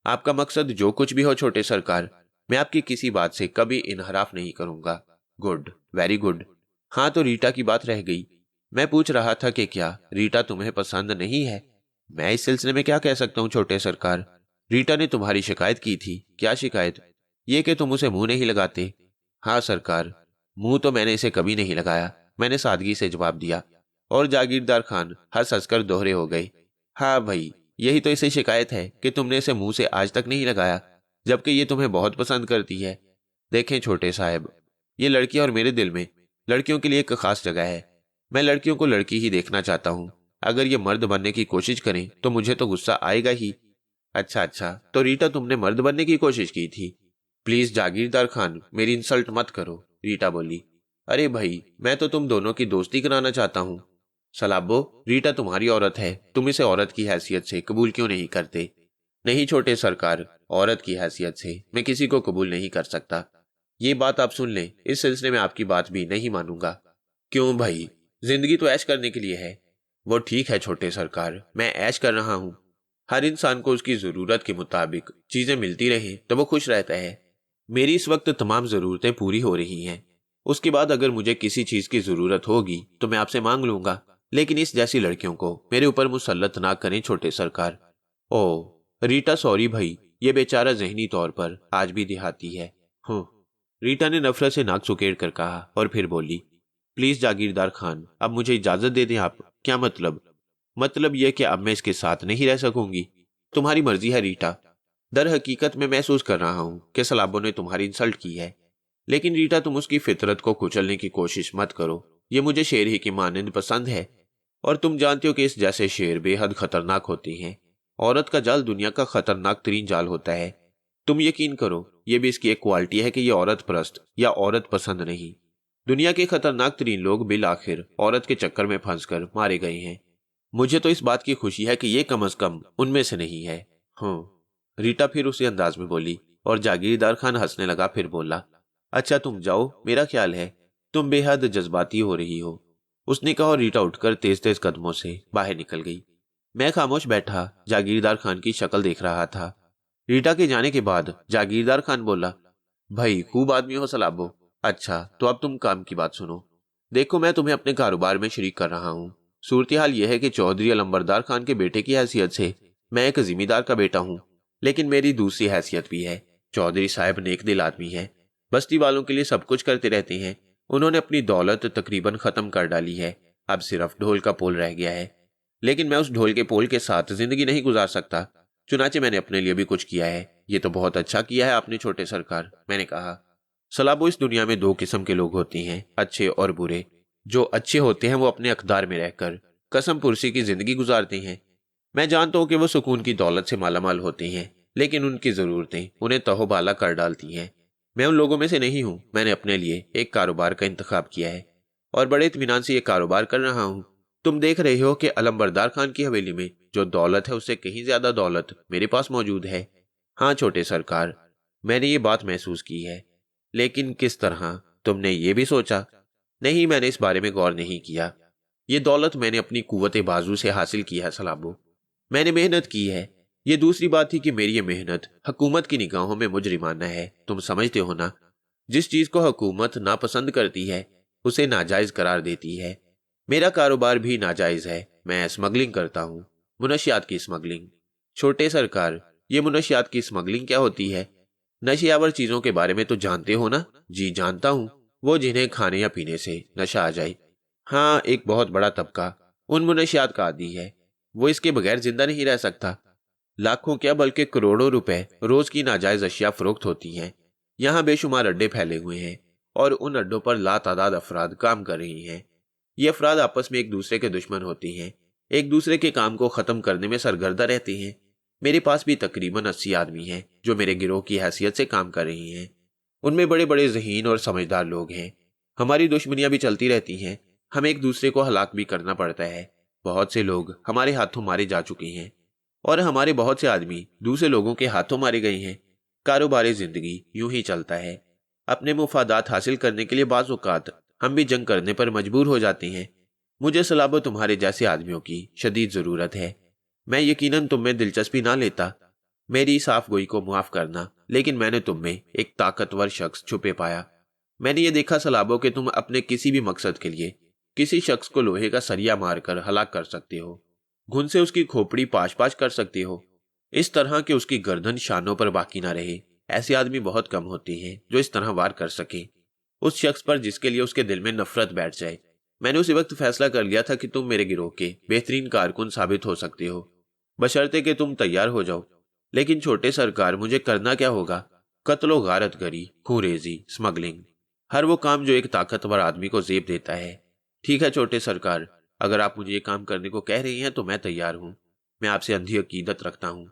S1: आपका मकसद जो कुछ भी हो छोटे सरकार, मैं आपकी किसी बात से कभी इनहराफ नहीं करूंगा। Good, very good. हाँ, तो रीटा की बात रह गई। मैं पूछ रहा था कि क्या रीटा तुम्हें पसंद नहीं है? मैं इस सिलसिले में क्या कह सकता हूँ छोटे सरकार? रीटा ने तुम्हारी शिकायत की थी। क्या शिकायत? ये कि तुम उसे मुंह नहीं लगाते। हाँ सरकार, मुंह तो मैंने इसे कभी नहीं लगाया, मैंने सादगी से जवाब दिया। और जागीरदार खान हंस हंसकर दोहरे हो गए। हाँ भाई, यही तो इसे शिकायत है कि तुमने इसे मुंह से आज तक नहीं लगाया, जबकि ये तुम्हें बहुत पसंद करती है। देखें छोटे साहब, ये लड़की और मेरे दिल में लड़कियों के लिए एक खास जगह है। मैं लड़कियों को लड़की ही देखना चाहता हूँ। अगर ये मर्द बनने की कोशिश करें तो मुझे तो गुस्सा आएगा ही। अच्छा अच्छा, तो रीटा तुमने मर्द बनने की कोशिश की थी? प्लीज जागीरदार खान, मेरी इंसल्ट मत करो, रीटा बोली। अरे भाई, मैं तो तुम दोनों की दोस्ती कराना चाहता हूँ। सलाबो, रीटा तुम्हारी औरत है, तुम इसे औरत की हैसियत से कबूल क्यों नहीं करते? नहीं छोटे सरकार, औरत की हैसियत से मैं किसी को कबूल नहीं कर सकता। ये बात आप सुन लें, इस सिलसिले में आपकी बात भी नहीं मानूंगा। क्यों भाई, जिंदगी तो ऐश करने के लिए है। वो ठीक है छोटे सरकार, मैं ऐश कर रहा हूँ। हर इंसान को उसकी जरूरत के मुताबिक चीजें मिलती रहे तो वो खुश रहता है। मेरी इस वक्त तमाम जरूरतें पूरी हो रही हैं। उसके बाद अगर मुझे किसी चीज की जरूरत होगी तो मैं आपसे मांग लूंगा, लेकिन इस जैसी लड़कियों को मेरे ऊपर मुसल्लत ना करें छोटे सरकार। ओह रीटा, सॉरी भाई, ये बेचारा जहनी तौर पर आज भी देहाती है। हूँ। रीटा ने नफरत से नाक सुकेड़ कर कहा और फिर बोली, प्लीज जागीरदार खान, अब मुझे इजाजत दे दें आप। क्या मतलब? मतलब यह कि अब मैं इसके साथ नहीं रह सकूंगी। तुम्हारी मर्जी है रीटा। दर हकीकत में महसूस कर रहा हूं कि सलाबो ने तुम्हारी इंसल्ट की है, लेकिन रीटा तुम उसकी फितरत को कुचलने की कोशिश मत करो। ये मुझे शेर ही की मानंद पसंद है, और तुम जानते हो कि इस जैसे शेर बेहद खतरनाक होते हैं। औरत का जाल दुनिया का खतरनाक तरीन जाल होता है। तुम यकीन करो, ये भी इसकी एक क्वालिटी है कि ये औरत परस्त या औरत पसंद नहीं। दुनिया के खतरनाक तरीन लोग बिल आखिर औरत के चक्कर में फंसकर मारे गए हैं। मुझे तो इस बात की खुशी है कि ये कम अज कम उनमें से नहीं है। रीटा फिर उसी अंदाज में बोली, और जागीरदार खान हंसने लगा। फिर बोला, अच्छा तुम जाओ, मेरा ख्याल है तुम बेहद जज्बाती हो रही हो। उसने कहा और रीटा उठकर तेज तेज कदमों से बाहर निकल गई। मैं खामोश बैठा जागीरदार खान की शक्ल देख रहा था। रीटा के जाने के बाद जागीरदार खान बोला, भाई खूब आदमी हो सलाबो। अच्छा तो अब तुम काम की बात सुनो। देखो मैं तुम्हें अपने कारोबार में शरीक कर रहा हूँ। सूरत हाल यह है कि चौधरी अलंबरदार खान के बेटे की हैसियत से मैं एक जिम्मेदार का बेटा हूँ, लेकिन मेरी दूसरी हैसियत भी है। चौधरी साहब नेक दिल आदमी है, बस्ती वालों के लिए सब कुछ करते रहते हैं। उन्होंने अपनी दौलत तकरीबन खत्म कर डाली है। अब सिर्फ ढोल का पोल रह गया है, लेकिन मैं उस ढोल के पोल के साथ जिंदगी नहीं गुजार सकता। चुनाचे मैंने अपने लिए भी कुछ किया है। ये तो बहुत अच्छा किया है आपने छोटे सरकार, मैंने कहा। सलाबो, इस दुनिया में दो किस्म के लोग होते हैं, अच्छे और बुरे। जो अच्छे होते हैं वो अपने अकदार में रहकर कसम पुरसी की जिंदगी गुजारते हैं। मैं जानता हूं कि वो सुकून की दौलत से मालामाल होते हैं, लेकिन उनकी जरूरतें उन्हें तहोबाला कर डालती हैं। मैं उन लोगों में से नहीं हूं। मैंने अपने लिए एक कारोबार का इंतखाब किया है और बड़े इत्मीनान से ये कारोबार कर रहा हूं। तुम देख रहे हो कि अलंबरदार खान की हवेली में जो दौलत है उससे कहीं ज्यादा दौलत मेरे पास मौजूद है। हाँ छोटे सरकार, मैंने ये बात महसूस की है, लेकिन किस तरह? तुमने ये भी सोचा? नहीं, मैंने इस बारे में गौर नहीं किया। ये दौलत मैंने अपनी कुव्वत बाजू से हासिल की है सलाबो। मैंने मेहनत की है। ये दूसरी बात थी कि मेरी ये मेहनत हुकूमत की निगाहों में मुजरिमाना है। तुम समझते हो ना? जिस चीज को हुकूमत नापसंद करती है उसे नाजायज करार देती है। मेरा कारोबार भी नाजायज है। मैं स्मगलिंग करता हूँ, मुनशियात की स्मगलिंग। छोटे सरकार, ये मुनशियात की स्मगलिंग क्या होती है? नशियावर चीजों के बारे में तो जानते हो ना? जी जानता हूँ, वो जिन्हें खाने या पीने से नशा आ जाए। हाँ, एक बहुत बड़ा तबका उन मुनशियात का आदी है। वो इसके बगैर जिंदा नहीं रह सकता। लाखों क्या बल्कि करोड़ों रुपए रोज की नाजायज अशिया फरोख्त होती हैं। यहाँ बेशुमार अड्डे फैले हुए हैं और उन अड्डों पर लातादाद अफराद काम कर रही हैं। ये अफराद आपस में एक दूसरे के दुश्मन होते हैं, एक दूसरे के काम को खत्म करने में सरगर्दा रहते हैं। मेरे पास भी तकरीबन 80 आदमी हैं जो मेरे गिरोह की हैसियत से काम कर रही हैं। उनमें बड़े बड़े ज़हीन और समझदार लोग हैं। हमारी दुश्मनियां भी चलती रहती हैं। हमें एक दूसरे को हलाक भी करना पड़ता है। बहुत से लोग हमारे हाथों मारे जा चुके हैं और हमारे बहुत से आदमी दूसरे लोगों के हाथों मारे गए हैं। कारोबारी जिंदगी यूं ही चलता है। अपने मुफादात हासिल करने के लिए बाज़ औक़ात हम भी जंग करने पर मजबूर हो जाते हैं। मुझे सलाबो तुम्हारे जैसे आदमियों की शदीद ज़रूरत है। मैं यकीनन तुम में दिलचस्पी ना लेता। मेरी साफ गोई को मुआफ करना, लेकिन मैंने तुम में एक ताकतवर शख्स छुपे पाया। मैंने ये देखा सलाबो कि तुम अपने किसी भी मकसद के लिए किसी शख्स को लोहे का सरिया मारकर हलाक कर सकते हो। घुन से उसकी खोपड़ी पाश पाश कर सकते हो, इस तरह कि उसकी गर्दन शानों पर बाकी ना रहे। ऐसे आदमी बहुत कम होते हैं जो इस तरह वार कर सके उस शख्स पर जिसके लिए उसके दिल में नफरत बैठ जाए। मैंने उसी वक्त फैसला कर लिया था कि तुम मेरे गिरोह के बेहतरीन कारकुन साबित हो सकते हो, बशर्ते कि तुम तैयार हो जाओ। लेकिन छोटे सरकार, मुझे करना क्या होगा? कत्लो गारत गरी, खूरेजी, स्मगलिंग, हर वो काम जो एक ताकतवर आदमी को जेब देता है। ठीक है छोटे सरकार, अगर आप मुझे ये काम करने को कह रही हैं तो मैं तैयार हूँ। मैं आपसे अंधी अकीदत रखता हूँ,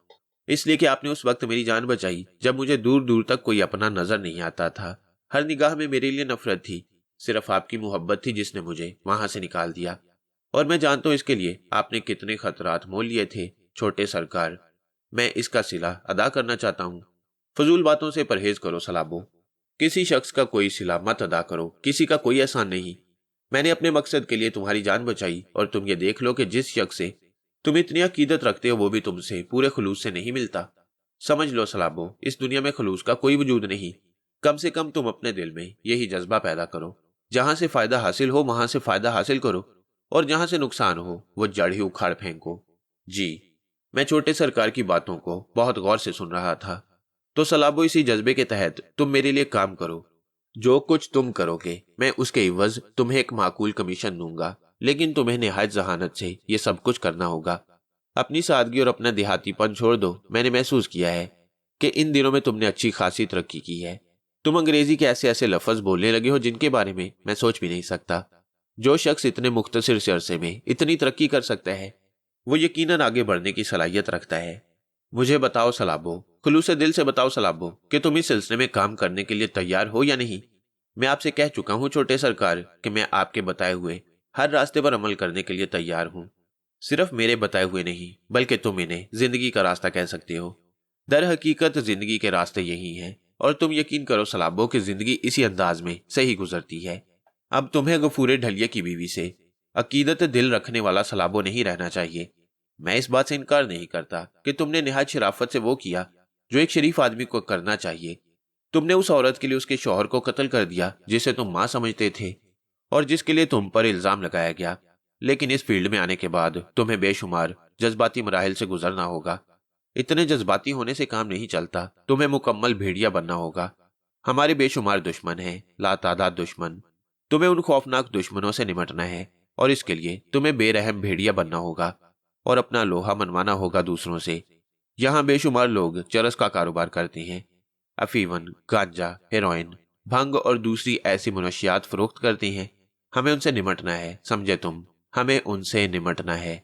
S1: इसलिए कि आपने उस वक्त मेरी जान बचाई जब मुझे दूर दूर तक कोई अपना नजर नहीं आता था। हर निगाह में मेरे लिए नफरत थी। सिर्फ आपकी मोहब्बत थी जिसने मुझे वहां से निकाल दिया, और मैं जानता हूं इसके लिए आपने कितने खतरात मोल लिए थे। छोटे सरकार, मैं इसका सिला अदा करना चाहता हूँ। फजूल बातों से परहेज करो सलाबो। किसी शख्स का कोई सिला मत अदा करो, किसी का कोई एहसान नहीं। मैंने अपने मकसद के लिए तुम्हारी जान बचाई, और तुम ये देख लो कि जिस शख्स से तुम इतनी अकीदत रखते हो वो भी तुमसे पूरे खुलूस से नहीं मिलता। समझ लो सलाबो, इस दुनिया में खुलूस का कोई वजूद नहीं। कम से कम तुम अपने दिल में यही जज्बा पैदा करो, जहां से फायदा हासिल हो वहां से फायदा हासिल करो, और जहां से नुकसान हो वो जड़ ही उखाड़ फेंको। जी। मैं छोटे सरकार की बातों को बहुत गौर से सुन रहा था। तो सलाबो, इसी जज्बे के तहत तुम मेरे लिए काम करो। जो कुछ तुम करोगे मैं उसके इवज तुम्हें एक माकूल कमीशन दूंगा, लेकिन तुम्हें निहायत जहानत से ये सब कुछ करना होगा। अपनी सादगी और अपना देहातीपन छोड़ दो। मैंने महसूस किया है कि इन दिनों में तुमने अच्छी खासी तरक्की की है। तुम अंग्रेजी के ऐसे ऐसे लफ्ज बोलने लगे हो जिनके बारे में मैं सोच भी नहीं सकता। जो शख्स इतने मुख्तसर से अरसे में इतनी तरक्की कर सकता है वो यकीनन आगे बढ़ने की सलाहियत रखता है। मुझे बताओ सलाबो, खुलूस दिल से बताओ सलाबो, कि तुम इस सिलसिले में काम करने के लिए तैयार हो या नहीं। मैं आपसे कह चुका हूं छोटे सरकार कि मैं आपके बताए हुए हर रास्ते पर अमल करने के लिए तैयार हूं। सिर्फ मेरे बताए हुए नहीं, बल्कि तुम इन्हें जिंदगी का रास्ता कह सकते हो। दर हकीकत जिंदगी के रास्ते यही हैं, और तुम यकीन करो सलाबो कि जिंदगी इसी अंदाज में सही गुजरती है। अब तुम्हें गफूरे ढलिया की बीवी से अकीदत दिल रखने वाला सलाबो नहीं रहना चाहिए। मैं इस बात से इनकार नहीं करता कि तुमने निहायत शराफत से वो किया जो एक शरीफ आदमी को करना चाहिए। तुमने उस औरत के लिए उसके शौहर को कत्ल कर दिया जिसे तुम मां समझते थे और जिसके लिए तुम पर इल्जाम लगाया गया। लेकिन इस फील्ड में आने के बाद तुम्हें बेशुमार जज्बाती मराहिल से गुजरना होगा। इतने जज्बाती होने से काम नहीं चलता, तुम्हें मुकम्मल भेड़िया बनना होगा। हमारे बेशुमार दुश्मन हैं, लातादाद दुश्मन। तुम्हें उन खौफनाक दुश्मनों से निपटना है, और इसके लिए तुम्हें बेरहम भेड़िया बनना होगा और अपना लोहा मनवाना होगा दूसरों से। यहाँ बेशुमार लोग चरस का कारोबार करते हैं, अफीवन, गांजा, हेरोइन, भंग और दूसरी ऐसी मनशियात फरोख्त करते हैं। हमें उनसे निपटना है, समझे तुम? हमें उनसे निपटना है।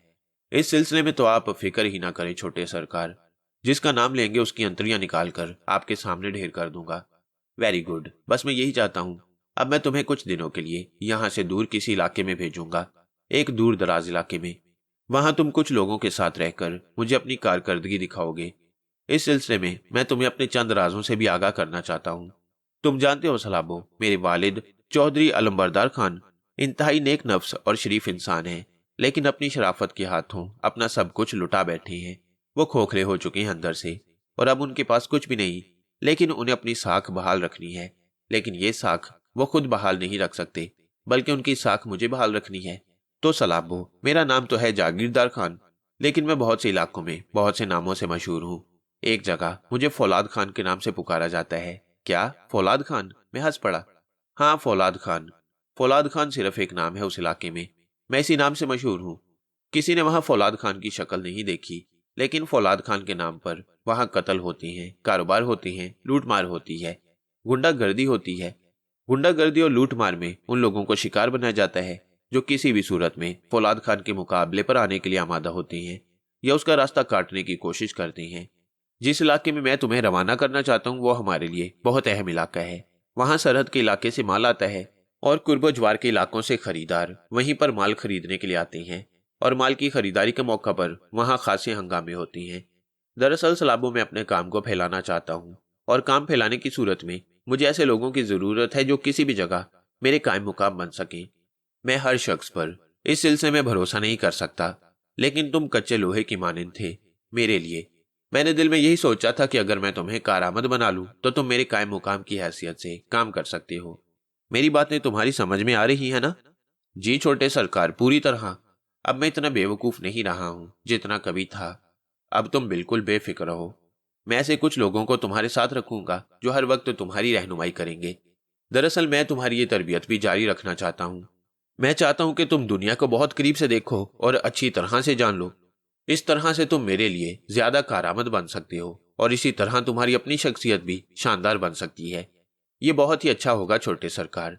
S1: इस सिलसिले में तो आप फिक्र ही ना करें छोटे सरकार। जिसका नाम लेंगे उसकी अंतरियां निकाल कर आपके सामने ढेर कर दूंगा। वेरी गुड, बस मैं यही चाहता हूं। अब मैं तुम्हें कुछ दिनों के लिए यहां से दूर किसी इलाके में भेजूंगा, एक दूर दराज इलाके में। वहां तुम कुछ लोगों के साथ रहकर मुझे अपनी कारकर्दगी दिखाओगे। इस सिलसिले में मैं तुम्हें अपने चंद राजों से भी आगाह करना चाहता हूँ। तुम जानते हो सलाबो, मेरे वालिद चौधरी अलमबरदार खान इंतहाई नेक नफ्स और शरीफ इंसान हैं, लेकिन अपनी शराफत के हाथों अपना सब कुछ लुटा बैठे हैं। वो खोखले हो चुके हैं अंदर से, और अब उनके पास कुछ भी नहीं, लेकिन उन्हें अपनी साख बहाल रखनी है। लेकिन ये साख वो खुद बहाल नहीं रख सकते, बल्कि उनकी साख मुझे बहाल रखनी है। तो सलाबो, मेरा नाम तो है जागीरदार खान, लेकिन मैं बहुत से इलाकों में बहुत से नामों से मशहूर हूँ। एक जगह मुझे फौलाद खान के नाम से पुकारा जाता है। क्या फौलाद खान? मैं हंस पड़ा। हाँ, फौलाद खान। फौलाद खान सिर्फ एक नाम है उस इलाके में। मैं इसी नाम से मशहूर हूँ। किसी ने वहां फौलाद खान की शक्ल नहीं देखी, लेकिन फौलाद खान के नाम पर वहां कत्ल होती हैं, कारोबार होती हैं, लूटमार होती है, गुंडागर्दी होती है। गुंडागर्दी और लूटमार में उन लोगों को शिकार बनाया जाता है जो किसी भी सूरत में फौलाद खान के मुकाबले पर आने के लिए आमादा होते हैं या उसका रास्ता काटने की कोशिश करते हैं। जिस इलाके में मैं तुम्हें रवाना करना चाहता हूँ वो हमारे लिए बहुत अहम इलाका है। वहां सरहद के इलाके से माल आता है और कुर्बो ज्वार के इलाकों से खरीदार वहीं पर माल खरीदने के लिए आते हैं, और माल की खरीदारी के मौका पर वहां खासे हंगामे होती हैं। दरअसल सलाबों में अपने काम को फैलाना चाहता हूँ, और काम फैलाने की सूरत में मुझे ऐसे लोगों की जरूरत है जो किसी भी जगह मेरे कायम मुकाम बन सकें। मैं हर शख्स पर इस सिलसिले में भरोसा नहीं कर सकता, लेकिन तुम कच्चे लोहे की मानिंद थे मेरे लिए। मैंने दिल में यही सोचा था कि अगर मैं तुम्हें कारआमद बना लूं तो तुम मेरे कायम मुकाम की हैसियत से काम कर सकते हो। मेरी बातें तुम्हारी समझ में आ रही है ना? जी छोटे सरकार, पूरी तरह। अब मैं इतना बेवकूफ नहीं रहा हूं जितना कभी था। अब तुम बिल्कुल बेफिक्र रहो। मैं ऐसे कुछ लोगों को तुम्हारे साथ रखूंगा जो हर वक्त तुम्हारी रहनुमाई करेंगे। दरअसल मैं तुम्हारी ये तरबियत भी जारी रखना चाहता हूँ। मैं चाहता हूं कि तुम दुनिया को बहुत करीब से देखो और अच्छी तरह से जान लो। इस तरह से तुम मेरे लिए ज्यादा कारआमद बन सकते हो, और इसी तरह तुम्हारी अपनी शख्सियत भी शानदार बन सकती है। ये बहुत ही अच्छा होगा छोटे सरकार।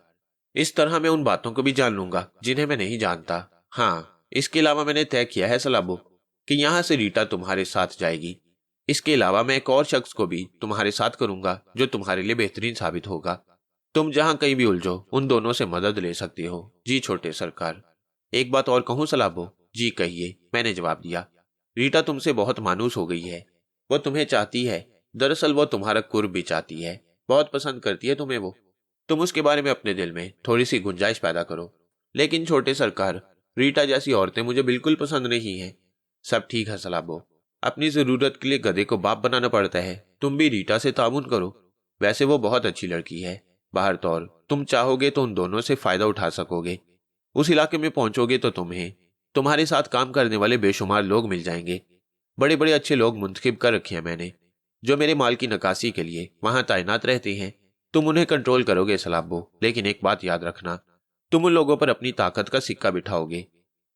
S1: इस तरह मैं उन बातों को भी जान लूंगा जिन्हें मैं नहीं जानता। हाँ, इसके अलावा मैंने तय किया है सलाबो कि यहाँ से रीटा तुम्हारे साथ जाएगी। इसके अलावा मैं एक और शख्स को भी तुम्हारे साथ करूंगा जो तुम्हारे लिए बेहतरीन साबित होगा। तुम जहां कहीं भी उलझो उन दोनों से मदद ले सकते हो। जी छोटे सरकार। एक बात और कहूं सलाबो? जी कहिए, मैंने जवाब दिया। रीटा तुमसे बहुत मानूस हो गई है। वो तुम्हें चाहती है। दरअसल वो तुम्हारा कुर्ब भी चाहती है, बहुत पसंद करती है तुम्हें वो। तुम उसके बारे में अपने दिल में थोड़ी सी गुंजाइश पैदा करो। लेकिन छोटे सरकार, रीटा जैसी औरतें मुझे बिल्कुल पसंद नहीं है। सब ठीक है सलाबो, अपनी जरूरत के लिए गधे को बाप बनाना पड़ता है। तुम भी रीटा से ताउन करो, वैसे वो बहुत अच्छी लड़की है। बाहर तौर तुम चाहोगे तो उन दोनों से फायदा उठा सकोगे। उस इलाके में पहुंचोगे तो तुम्हें तुम्हारे साथ काम करने वाले बेशुमार लोग मिल जाएंगे। बड़े बड़े अच्छे लोग मुंतखब कर रखे हैं मैंने, जो मेरे माल की नकासी के लिए वहां तैनात रहते हैं। तुम उन्हें कंट्रोल करोगे सलाबो, लेकिन एक बात याद रखना, तुम उन लोगों पर अपनी ताकत का सिक्का बिठाओगे।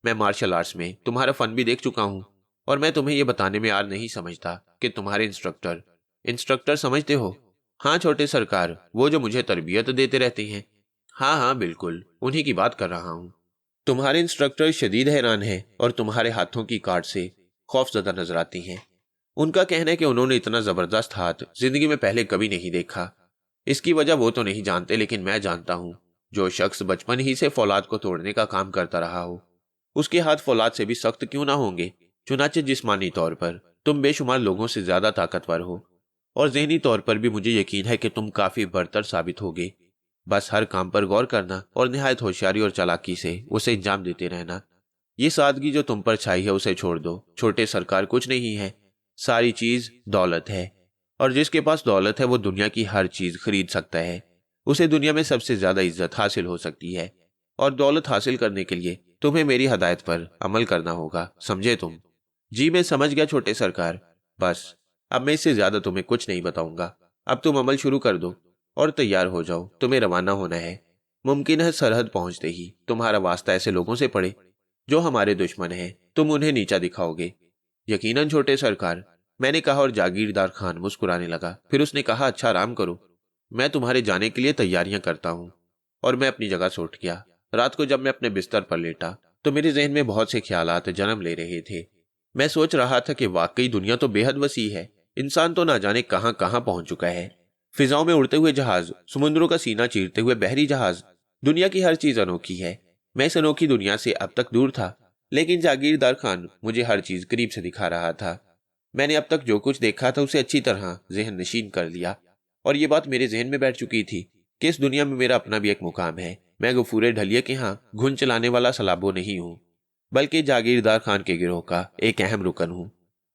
S1: मैं मार्शल आर्ट्स में तुम्हारा फन भी देख चुका हूं, और मैं तुम्हें यह बताने में आर नहीं समझता कि तुम्हारे इंस्ट्रक्टर समझते हो? हाँ छोटे सरकार, वो जो मुझे तरबियत देते रहते हैं। हाँ हाँ बिल्कुल, उन्हीं की बात कर रहा हूँ। तुम्हारे इंस्ट्रक्टर शदीद हैरान हैं और तुम्हारे हाथों की काट से खौफजदा नजर आती हैं। उनका कहना है कि उन्होंने इतना जबरदस्त हाथ जिंदगी में पहले कभी नहीं देखा। इसकी वजह वो तो नहीं जानते, लेकिन मैं जानता हूँ। जो शख्स बचपन ही से फौलाद को तोड़ने का काम करता रहा हो, उसके हाथ फौलाद से भी सख्त क्यों ना होंगे। चुनाचे जिस्मानी तौर पर तुम बेशुमार लोगों से ज्यादा ताकतवर हो, और जहनी तौर पर भी मुझे यकीन है कि तुम काफी बरतर साबित होगे। बस हर काम पर गौर करना और निहायत होशियारी और चालाकी से उसे अंजाम देते रहना। ये सादगी जो तुम पर छाई है उसे छोड़ दो छोटे सरकार, कुछ नहीं है। सारी चीज दौलत है, और जिसके पास दौलत है वो दुनिया की हर चीज खरीद सकता है। उसे दुनिया में सबसे ज्यादा इज्जत हासिल हो सकती है, और दौलत हासिल करने के लिए तुम्हें मेरी हदायत पर अमल करना होगा, समझे तुम? जी मैं समझ गया छोटे सरकार। बस अब मैं इससे ज्यादा तुम्हें कुछ नहीं बताऊंगा। अब तुम अमल शुरू कर दो और तैयार हो जाओ, तुम्हें रवाना होना है। मुमकिन है सरहद पहुंचते ही तुम्हारा वास्ता ऐसे लोगों से पड़े जो हमारे दुश्मन हैं, तुम उन्हें नीचा दिखाओगे। यकीनन छोटे सरकार, मैंने कहा, और जागीरदार खान मुस्कुराने लगा। फिर उसने कहा, अच्छा आराम करो, मैं तुम्हारे जाने के लिए तैयारियां करता हूं। और मैं अपनी जगह से उठ गया। रात को जब मैं अपने बिस्तर पर लेटा तो मेरे जहन में बहुत से ख्यालात जन्म ले रहे थे। मैं सोच रहा था कि वाकई दुनिया तो बेहद वसी है। इंसान तो ना जाने कहां कहां पहुंच चुका है। फिजाओं में उड़ते हुए जहाज, समुद्रों का सीना चीरते हुए बहरी जहाज, दुनिया की हर चीज अनोखी है। मैं इस अनोखी दुनिया से अब तक दूर था, लेकिन जागीरदार खान मुझे हर चीज करीब से दिखा रहा था। मैंने अब तक जो कुछ देखा था उसे अच्छी तरह जहन नशीन कर लिया, और ये बात मेरे जहन में बैठ चुकी थी कि इस दुनिया में मेरा अपना भी एक मुकाम है। मैं गफूरे ढलिया के यहाँ घुन चलाने वाला सलाबो नहीं हूँ, बल्कि जागीरदार खान के गिरोह का एक अहम रुकन हूँ,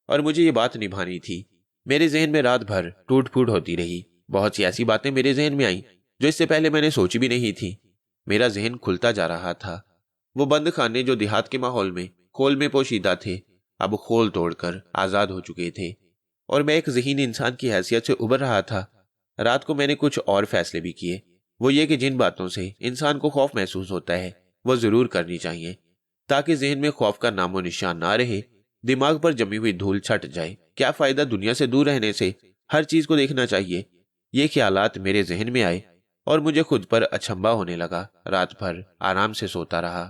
S1: और मुझे ये बात निभानी थी। मेरे जहन में रात भर टूट फूट होती रही। बहुत सी ऐसी बातें मेरे जहन में आई जो इससे पहले मैंने सोची भी नहीं थी। मेरा जहन खुलता जा रहा था। वो बंद खाने जो देहात के माहौल में खोल में पोशीदा थे, अब खोल तोड़कर आजाद हो चुके थे, और मैं एक ज़हीन इंसान की हैसियत से उभर रहा था। रात को मैंने कुछ और फैसले भी किए। वो ये कि जिन बातों से इंसान को खौफ महसूस होता है वो जरूर करनी चाहिए, ताकि जहन में खौफ का नामो निशान ना रहे, दिमाग पर जमी हुई धूल छट जाए। क्या फायदा दुनिया से दूर रहने से? हर चीज को देखना चाहिए। ये ख्यालात मेरे जहन में आए और मुझे खुद पर अचंभा होने लगा। रात भर आराम से सोता रहा।